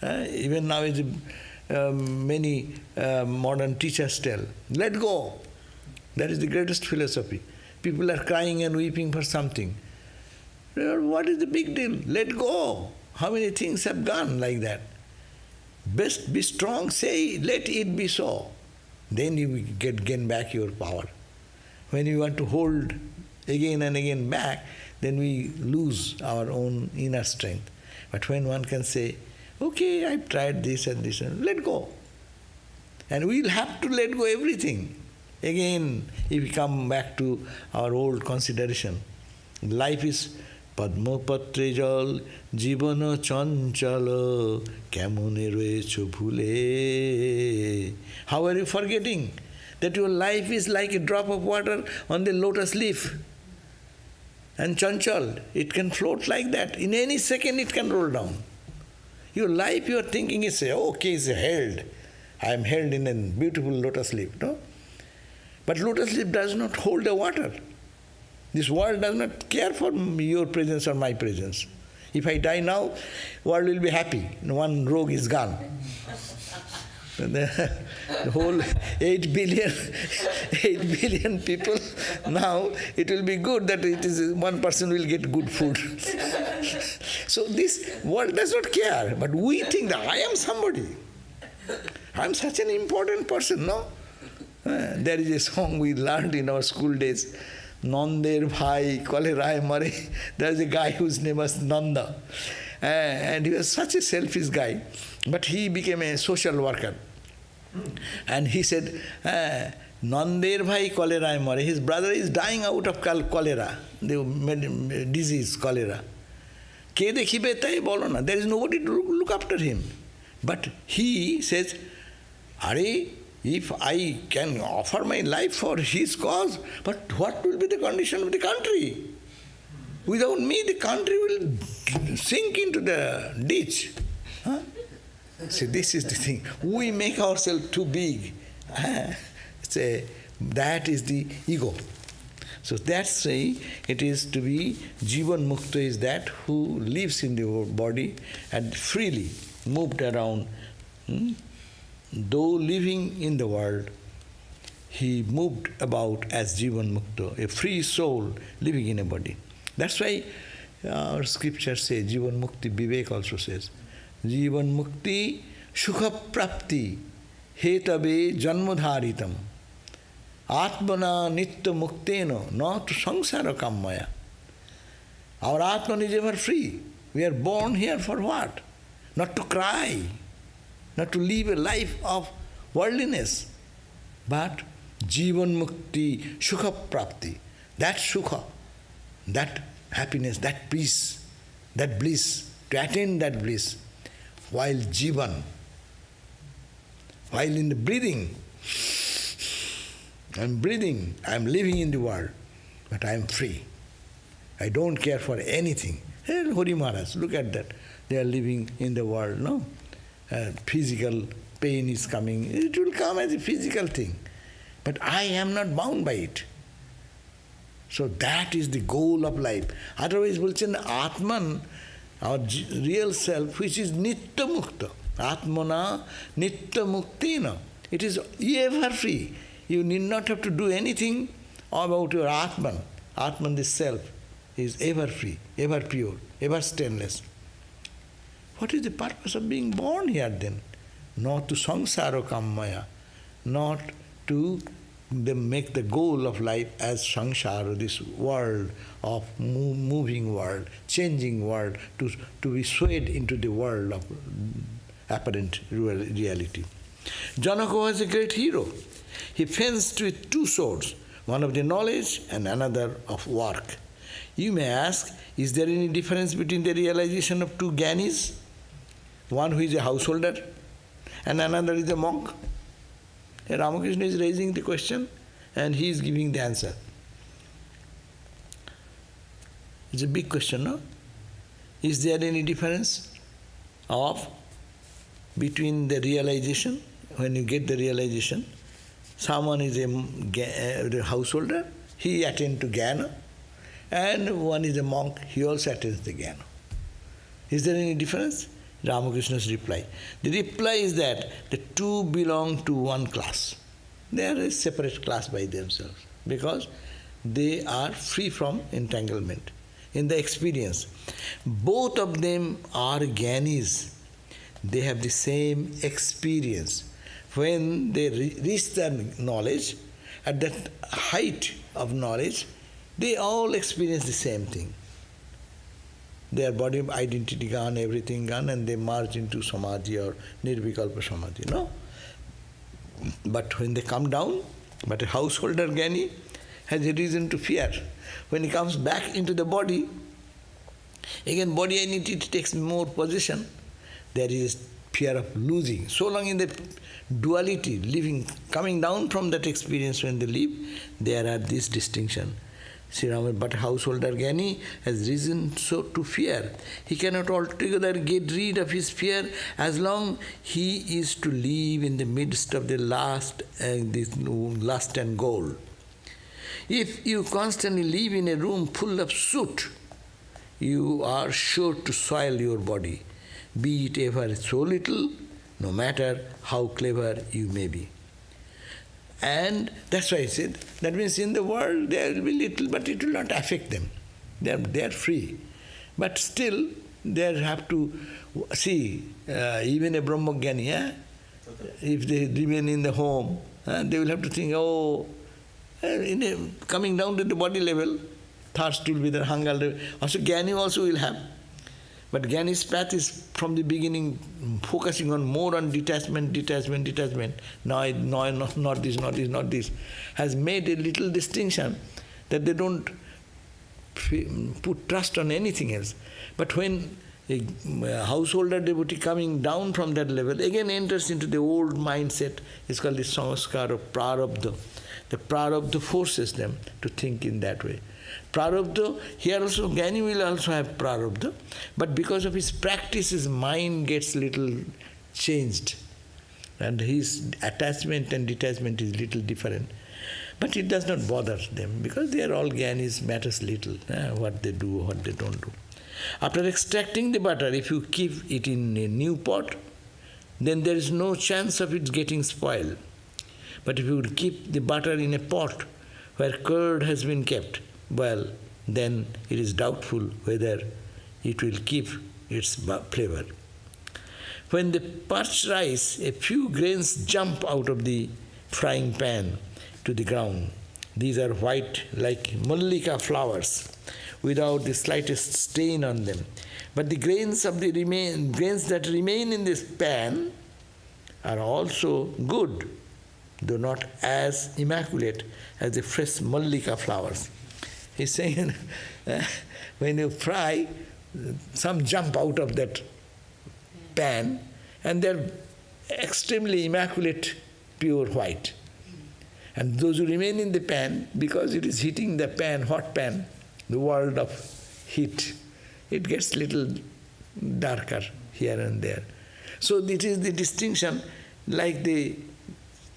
Even now many modern teachers tell, let go. That is the greatest philosophy. People are crying and weeping for something. What is the big deal? Let go. How many things have gone like that? Best be strong, say, let it be so. Then you gain back your power. When you want to hold again and again back, then we lose our own inner strength. But when one can say, okay, I've tried this and this, and let go. And we'll have to let go everything. Again, if we come back to our old consideration, life is Padma patre jal, jivana chanchala, kemone royecho bhule. How are you forgetting that your life is like a drop of water on the lotus leaf? And chanchal, it can float like that. In any second it can roll down. Your life, you are thinking is, okay, it's held. I am held in a beautiful lotus leaf, no? But lotus leaf does not hold the water. This world does not care for your presence or my presence. If I die now, world will be happy. One rogue is gone. The whole 8 billion people, now it will be good that it is one person will get good food. So this world does not care, but we think that I am somebody. I am such an important person, no? There is a song we learned in our school days, Nander Bhai Koleraye Mare. There is a guy whose name was Nanda. And he was such a selfish guy. But he became a social worker. And he said, Nander Bhai Koleraye Mare. His brother is dying out of cholera, the disease, cholera. Ke dekhibe tai bolo na. There is nobody to look after him. But he says, Are, if I can offer my life for his cause, but what will be the condition of the country? Without me, the country will sink into the ditch. Huh? See, this is the thing. We make ourselves too big. That is the ego. So that's why it is to be jivan mukta is that who lives in the body and freely moved around. Though living in the world, he moved about as jivan mukta, a free soul living in a body. That's why our scriptures say, jivan mukti, Vivek also says, jivan mukti sukha prapti hetabe janmadharitam atmana nitya muktena na tu samsara kammaya. Our Atman is ever free. We are born here for what? Not to cry, not to live a life of worldliness, but jivan mukti sukha prapti. That sukha, that happiness, that peace, that bliss, to attain that bliss, while jivan, while in the breathing, I'm breathing, I'm living in the world, but I'm free. I don't care for anything. Hey, Hari Maharaj, look at that. They are living in the world, no? Physical pain is coming. It will come as a physical thing. But I am not bound by it. So that is the goal of life. Otherwise, bolchen Atman, our real self, which is nitya mukta. Atmana nitya muktena. It is ever free. You need not have to do anything about your Atman. Atman, this self, is ever free, ever pure, ever stainless. What is the purpose of being born here then? Not to samsara kammaya, not to make the goal of life as samsara, this world of moving world, changing world, to be swayed into the world of apparent reality. Janaka was a great hero. He fenced with two swords, one of the knowledge and another of work. You may ask, is there any difference between the realization of two Gyanis? One who is a householder and another is a monk. Ramakrishna is raising the question and he is giving the answer. It's a big question, no? Is there any difference between the realization, when you get the realization, someone is a householder, he attains to jnana, and one is a monk, he also attains the jnana. Is there any difference? Ramakrishna's reply. The reply is that the two belong to one class. They are a separate class by themselves because they are free from entanglement. In the experience, both of them are Gyanis. They have the same experience. When they reach their knowledge, at that height of knowledge, they all experience the same thing. Their body identity gone, everything gone, and they merge into samadhi or nirvikalpa samadhi, no? But when they come down, but a householder Jnani has a reason to fear. When he comes back into the body, again body identity takes more possession. There is fear of losing. So long in the duality, living, coming down from that experience when they live, there are this distinction. Sri Rama, but householder Jnani has reason so to fear. He cannot altogether get rid of his fear as long he is to live in the midst of the lust and goal. If you constantly live in a room full of soot, you are sure to soil your body, be it ever so little, no matter how clever you may be. And that's why I said, that means in the world there will be little, but it will not affect them. They are free. But still, they have to see, even a Brahmajnani, if they remain in the home, they will have to think, coming down to the body level, thirst will be there, hunger level. Also, Jnani also will have. But Jnani's path is from the beginning focusing on more on detachment. No, not this. Has made a little distinction that they don't put trust on anything else. But when a householder devotee coming down from that level again enters into the old mindset, it's called the samskara of prarabdha. The prarabdha forces them to think in that way. Prarabdha, here also, Jnani will also have prarabdha, but because of his practice, his mind gets little changed. And his attachment and detachment is little different. But it does not bother them, because they are all Jnanis, matters little, what they do, what they don't do. After extracting the butter, if you keep it in a new pot, then there is no chance of it getting spoiled. But if you would keep the butter in a pot where curd has been kept, well, then it is doubtful whether it will keep its flavor. When the parched rice, a few grains jump out of the frying pan to the ground. These are white like mallika flowers, without the slightest stain on them. But the grains that remain in this pan are also good, though not as immaculate as the fresh mallika flowers. He's saying, when you fry, some jump out of that pan, and they're extremely immaculate, pure white. And those who remain in the pan, because it is heating the pan, hot pan, the world of heat, it gets little darker here and there. So it is the distinction, like the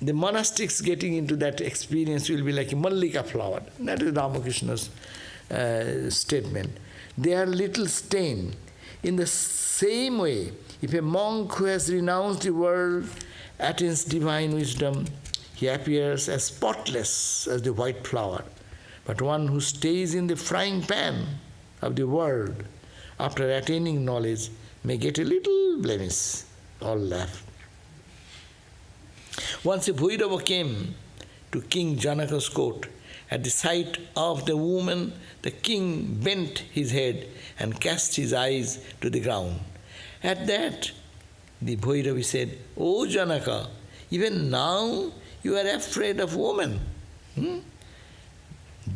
monastics getting into that experience will be like a mallika flower. That is Ramakrishna's statement. They are little stained. In the same way, if a monk who has renounced the world attains divine wisdom, he appears as spotless as the white flower. But one who stays in the frying pan of the world after attaining knowledge may get a little blemish. All laugh. Once a Bhairava came to King Janaka's court. At the sight of the woman, the king bent his head and cast his eyes to the ground. At that, the Bhairavi said, "O Janaka, even now you are afraid of woman.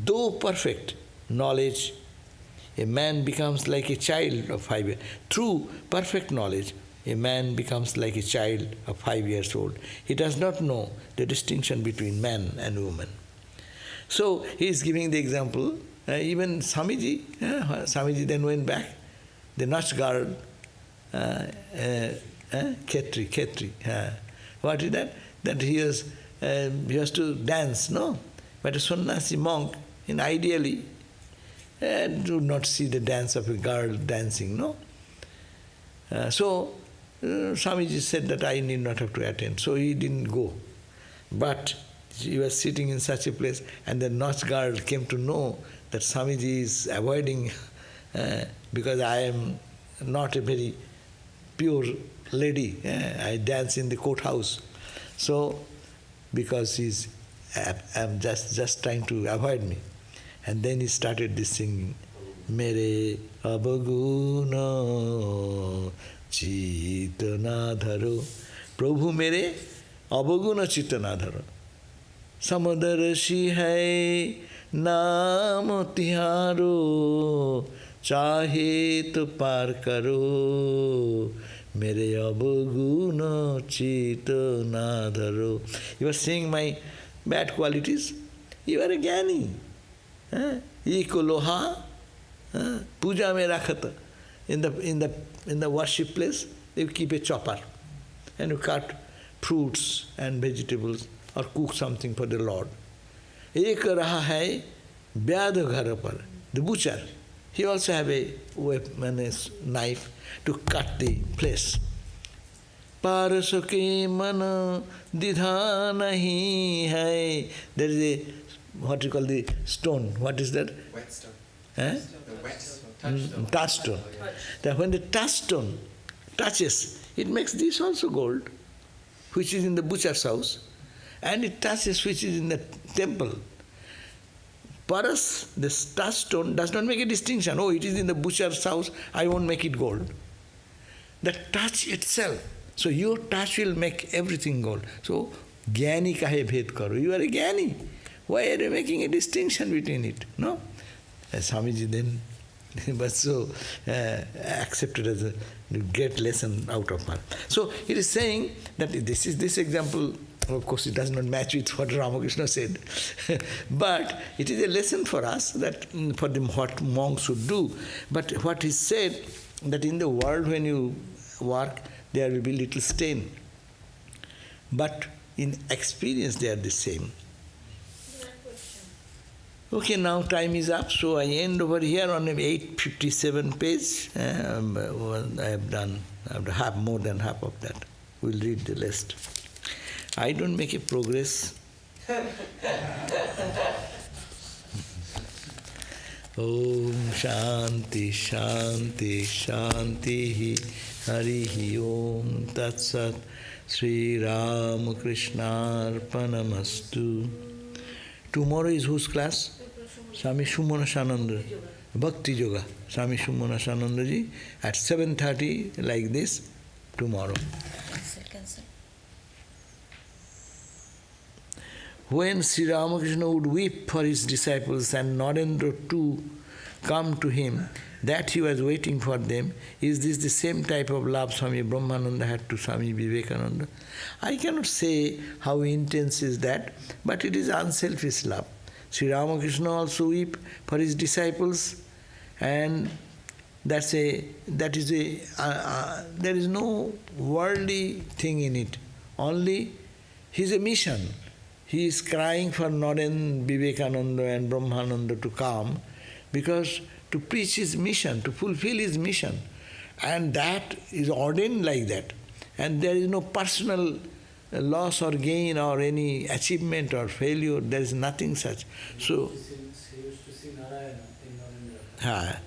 Though perfect knowledge, a man becomes like a child of 5 years. Through perfect knowledge, a man becomes like a child of 5 years old. He does not know the distinction between man and woman." So he is giving the example. Even Swamiji then went back. The Nach girl, Khetri. What is that? That he has to dance, no? But a sannyasi monk, ideally, do not see the dance of a girl dancing, no? So Swamiji said that I need not have to attend. So he didn't go. But he was sitting in such a place, and the Nach girl came to know that Swamiji is avoiding because I am not a very pure lady. I dance in the courthouse. So, because I'm just trying to avoid me. And then he started this singing, Mere abaguna chitanadharo. Prabhu mere abaguna chitanadharo. Samadarshi hai naam tiharo, chahe to par karo, mere abaguna chitanadharo. You are saying my bad qualities? You are a jnani. Eko loha, puja me rakhata. In the worship place, you keep a chopper and you cut fruits and vegetables or cook something for the Lord. Ek raha hai vyad ghar par. The butcher, he also have a knife to cut the flesh. Paras ke man didha nahi hai. There is a, what you call the stone, what is that? Whetstone. Eh? The whetstone. Touchstone. That when the touchstone touches, it makes this also gold, which is in the butcher's house, and it touches which is in the temple. Paras, this touchstone does not make a distinction. Oh, it is in the butcher's house, I won't make it gold. The touch itself. So your touch will make everything gold. So, jnani kahe bhed karo. You are a jnani. Why are you making a distinction between it? No? Swamiji then was so accepted as a great lesson out of her. So it is saying that this example, of course it does not match with what Ramakrishna said, but it is a lesson for us that for what monks should do. But what is said, that in the world when you work, there will be little stain. But in experience they are the same. Okay, now time is up, so I end over here on 857 page. I have done more than half of that. We'll read the rest. I don't make a progress. Om Shanti Shanti Shanti Harihi Om Tat Sat Sri Ramakrishna Arpanamastu. Tomorrow is whose class? Swami Shumanashananda, Bhakti Yoga, Swami Shumanashananda ji at 7:30 like this tomorrow. Cancel. When Sri Ramakrishna would weep for his disciples and Narendra too come to him, that he was waiting for them, is this the same type of love Swami Brahmananda had to Swami Vivekananda? I cannot say how intense is that, but it is unselfish love. Sri Ramakrishna also weep for his disciples, and there is no worldly thing in it. Only his a mission. He is crying for Narendra, Vivekananda and Brahmananda to come, because to preach his mission, to fulfill his mission. And that is ordained like that. And there is no personal loss or gain or any achievement or failure, there is nothing such. So, He used to see Narayana in Narendra.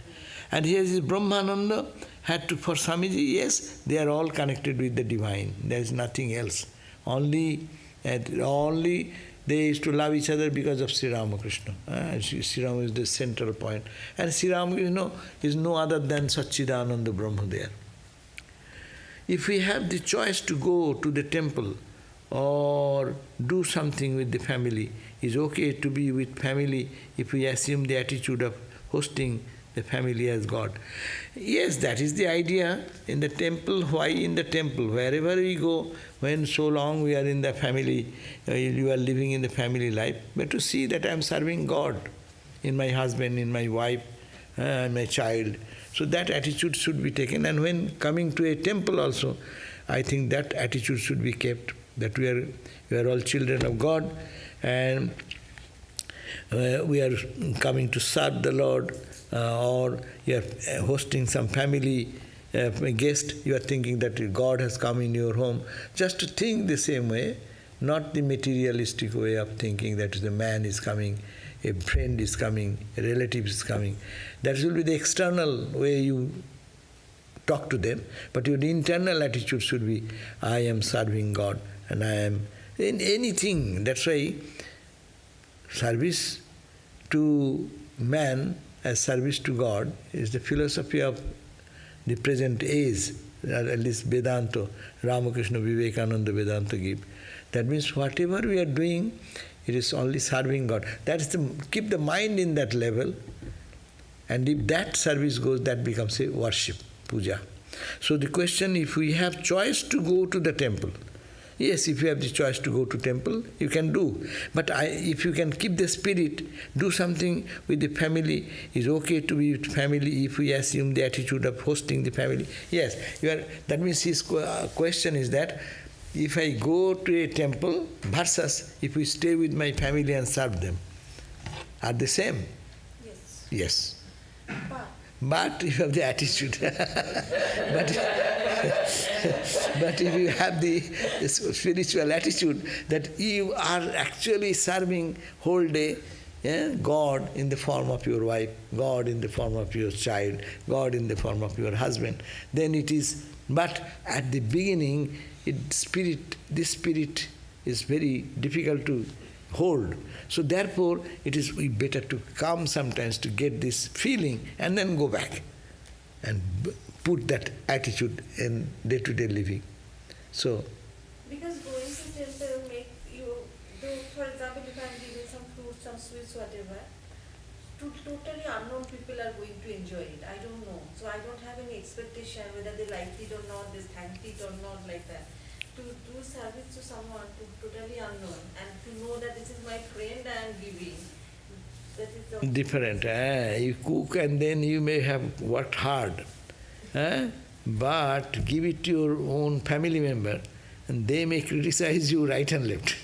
and here is Brahmananda had to, for Swamiji, yes, they are all connected with the divine. There is nothing else. Only they used to love each other because of Sri Ramakrishna. Sri Rama is the central point. And Sri Ramakrishna is no other than Satchidananda Brahma there. If we have the choice to go to the temple or do something with the family, it's okay to be with family if we assume the attitude of hosting the family as God. Yes, that is the idea in the temple. Why in the temple? Wherever we go, when so long we are in the family, you are living in the family life, but to see that I am serving God in my husband, in my wife, my child. So that attitude should be taken. And when coming to a temple also, I think that attitude should be kept, that we are all children of God, and we are coming to serve the Lord, or you are hosting some family guest, you are thinking that God has come in your home. Just to think the same way, not the materialistic way of thinking that the man is coming, a friend is coming, a relative is coming. That will be the external way you talk to them, but your internal attitude should be, I am serving God, and I am in anything. That's why service to man as service to God is the philosophy of the present age, at least Vedanta, Ramakrishna, Vivekananda Vedanta give. That means whatever we are doing, it is only serving God. That is keep the mind in that level, and if that service goes, that becomes a worship, puja. So the question, if we have choice to go to the temple, yes, if you have the choice to go to temple, you can do. But if you can keep the spirit, do something with the family, it's okay to be with family if we assume the attitude of hosting the family. Yes, that means his question is that if I go to a temple versus if we stay with my family and serve them, are the same? Yes. Yes. But you have the attitude. but if you have the spiritual attitude that you are actually serving whole day, God in the form of your wife, God in the form of your child, God in the form of your husband, then it is. But at the beginning, this spirit is very difficult to hold. So therefore, it is better to come sometimes to get this feeling and then go back and put that attitude in day-to-day living. So, because going to temple make you do, for example, if I'm giving some fruits, some sweets, whatever, totally unknown people are going to enjoy it. I don't know. So I don't have any expectation whether they like it or not, they thank it or not, like that. To do service to someone totally unknown and to know that this is my friend I am giving, that is the different. You cook and then you may have worked hard. But give it to your own family member and they may criticize you right and left.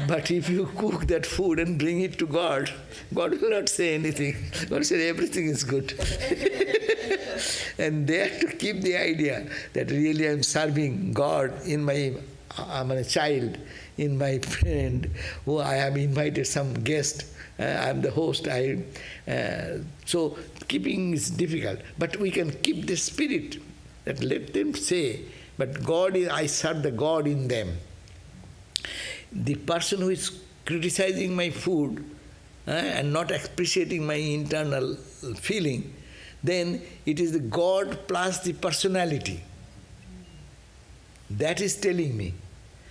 But if you cook that food and bring it to God, God will not say anything. God will say everything is good. And they have to keep the idea that really I am serving God in my, I'm a child, in my friend, who I have invited some guest, I am the host. So keeping is difficult. But we can keep the spirit, that let them say, but God is, I serve the God in them. The person who is criticizing my food and not appreciating my internal feeling, then it is the God plus the personality. That is telling me.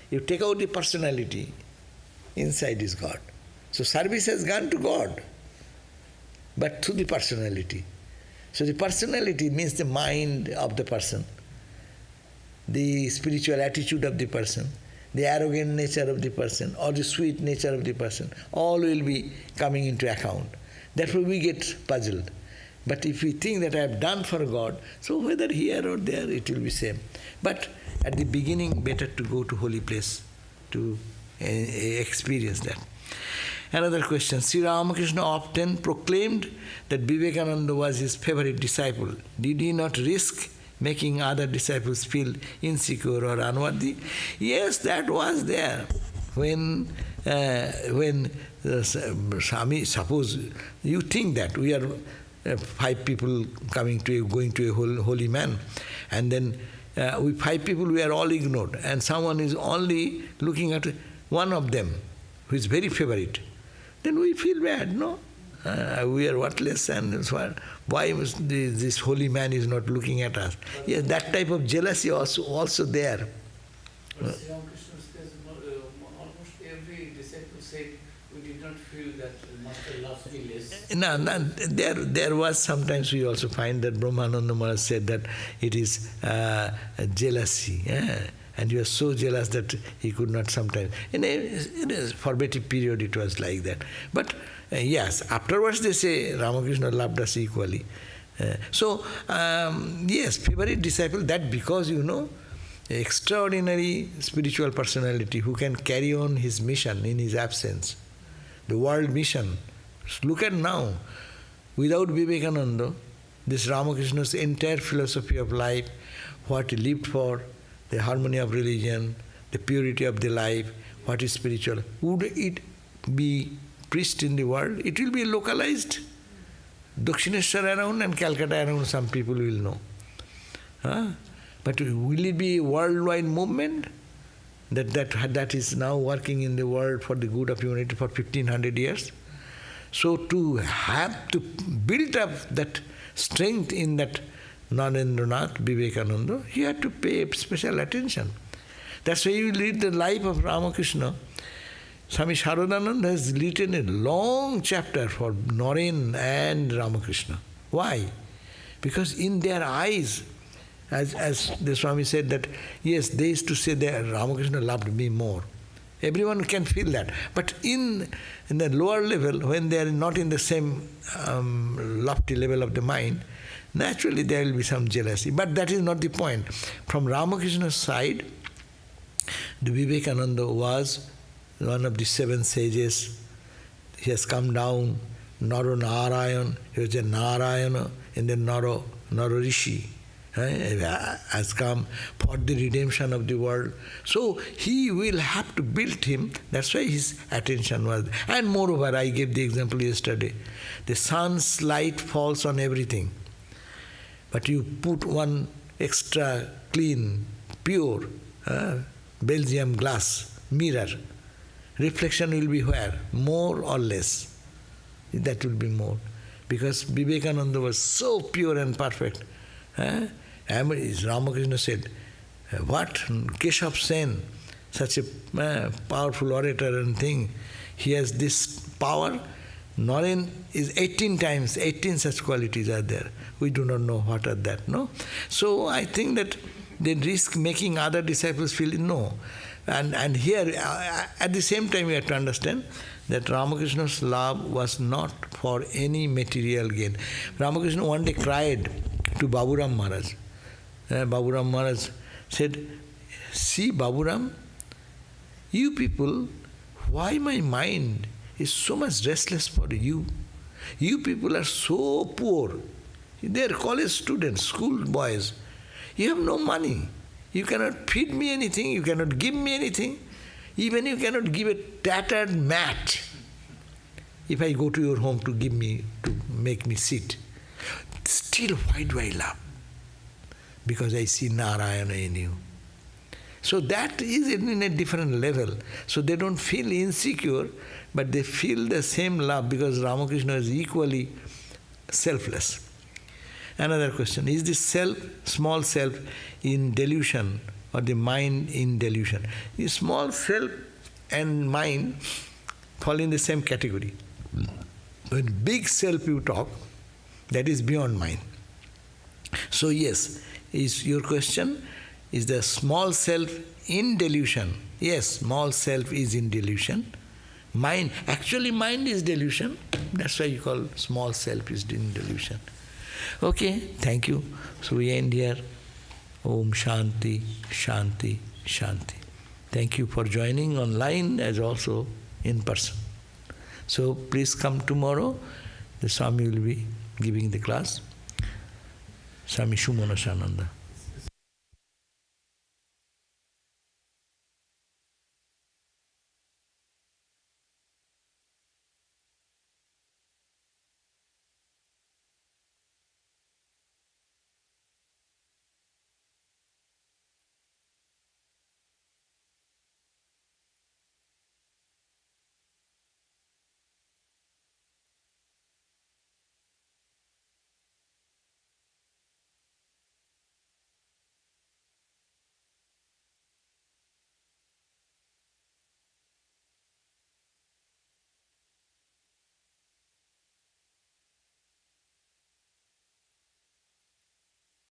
You take out the personality, inside is God. So service has gone to God, but through the personality. So the personality means the mind of the person, the spiritual attitude of the person, the arrogant nature of the person, or the sweet nature of the person, all will be coming into account. Therefore we get puzzled. But if we think that I have done for God, so whether here or there, it will be same. But at the beginning, better to go to holy place to experience that. Another question. Sri Ramakrishna often proclaimed that Vivekananda was his favorite disciple. Did he not risk making other disciples feel insecure or unworthy? Yes, that was there. When Swami, suppose you think that we are 5 people going to a holy man, and then we 5 people, we are all ignored, and someone is only looking at one of them, who is very favorite, then we feel bad, no? We are worthless, and why this holy man is not looking at us? Yes, that type of jealousy also there. But Sri Ramakrishna says almost every disciple said, we did not feel that the master loves me less. No, there was sometimes we also find that Brahmananda Maharaj said that it is jealousy. And you are so jealous that he could not sometimes. In a formative period it was like that. But yes, afterwards they say Ramakrishna loved us equally. Yes, favorite disciple, that because extraordinary spiritual personality who can carry on his mission in his absence, the world mission. Look at now, without Vivekananda, this Ramakrishna's entire philosophy of life, what he lived for, the harmony of religion, the purity of the life, what is spiritual, would it be preached in the world? It will be localized. Dakshineshwar around and Calcutta around, some people will know. But will it be a worldwide movement that is now working in the world for the good of humanity for 1500 years? So to have to build up that strength in that Mahendranath Vivekananda, he had to pay special attention. That's why you read the life of Ramakrishna. Swami Sarvadevananda has written a long chapter for Naren and Ramakrishna. Why? Because in their eyes, as the Swami said that, yes, they used to say that Ramakrishna loved me more. Everyone can feel that. But in the lower level, when they are not in the same lofty level of the mind, naturally there will be some jealousy. But that is not the point. From Ramakrishna's side, the Vivekananda was one of the 7 sages. He has come down, Naro Narayan, he was a Narayana, and then Naro Rishi. Has come for the redemption of the world. So he will have to build him. That's why his attention was. And moreover, I gave the example yesterday. The sun's light falls on everything. But you put one extra clean, pure Belgium glass mirror. Reflection will be where? More or less? That will be more. Because Vivekananda was so pure and perfect. Ramakrishna said, what? Keshav Sen, such a powerful orator and thing, he has this power. Naren is 18 times, 18 such qualities are there. We do not know what are that, no? So I think that they risk making other disciples feel no. And here, at the same time, we have to understand that Ramakrishna's love was not for any material gain. Ramakrishna one day cried to Baburam Maharaj. Baburam Maharaj said, see Baburam, you people, why my mind is so much restless for you? You people are so poor. They are college students, school boys. You have no money. You cannot feed me anything, you cannot give me anything. Even you cannot give a tattered mat if I go to your home to make me sit. Still, why do I love? Because I see Narayana in you. So that is in a different level. So they don't feel insecure, but they feel the same love because Ramakrishna is equally selfless. Another question, is the self, small self, in delusion or the mind in delusion? The small self and mind fall in the same category. When big self you talk, that is beyond mind. So yes, is your question, is the small self in delusion? Yes, small self is in delusion. Mind, actually mind is delusion. That's why you call small self is in delusion. Okay, thank you. So we end here. Om Shanti, Shanti, Shanti. Thank you for joining online as also in person. So please come tomorrow. The Swami will be giving the class. Swami Shumanashananda.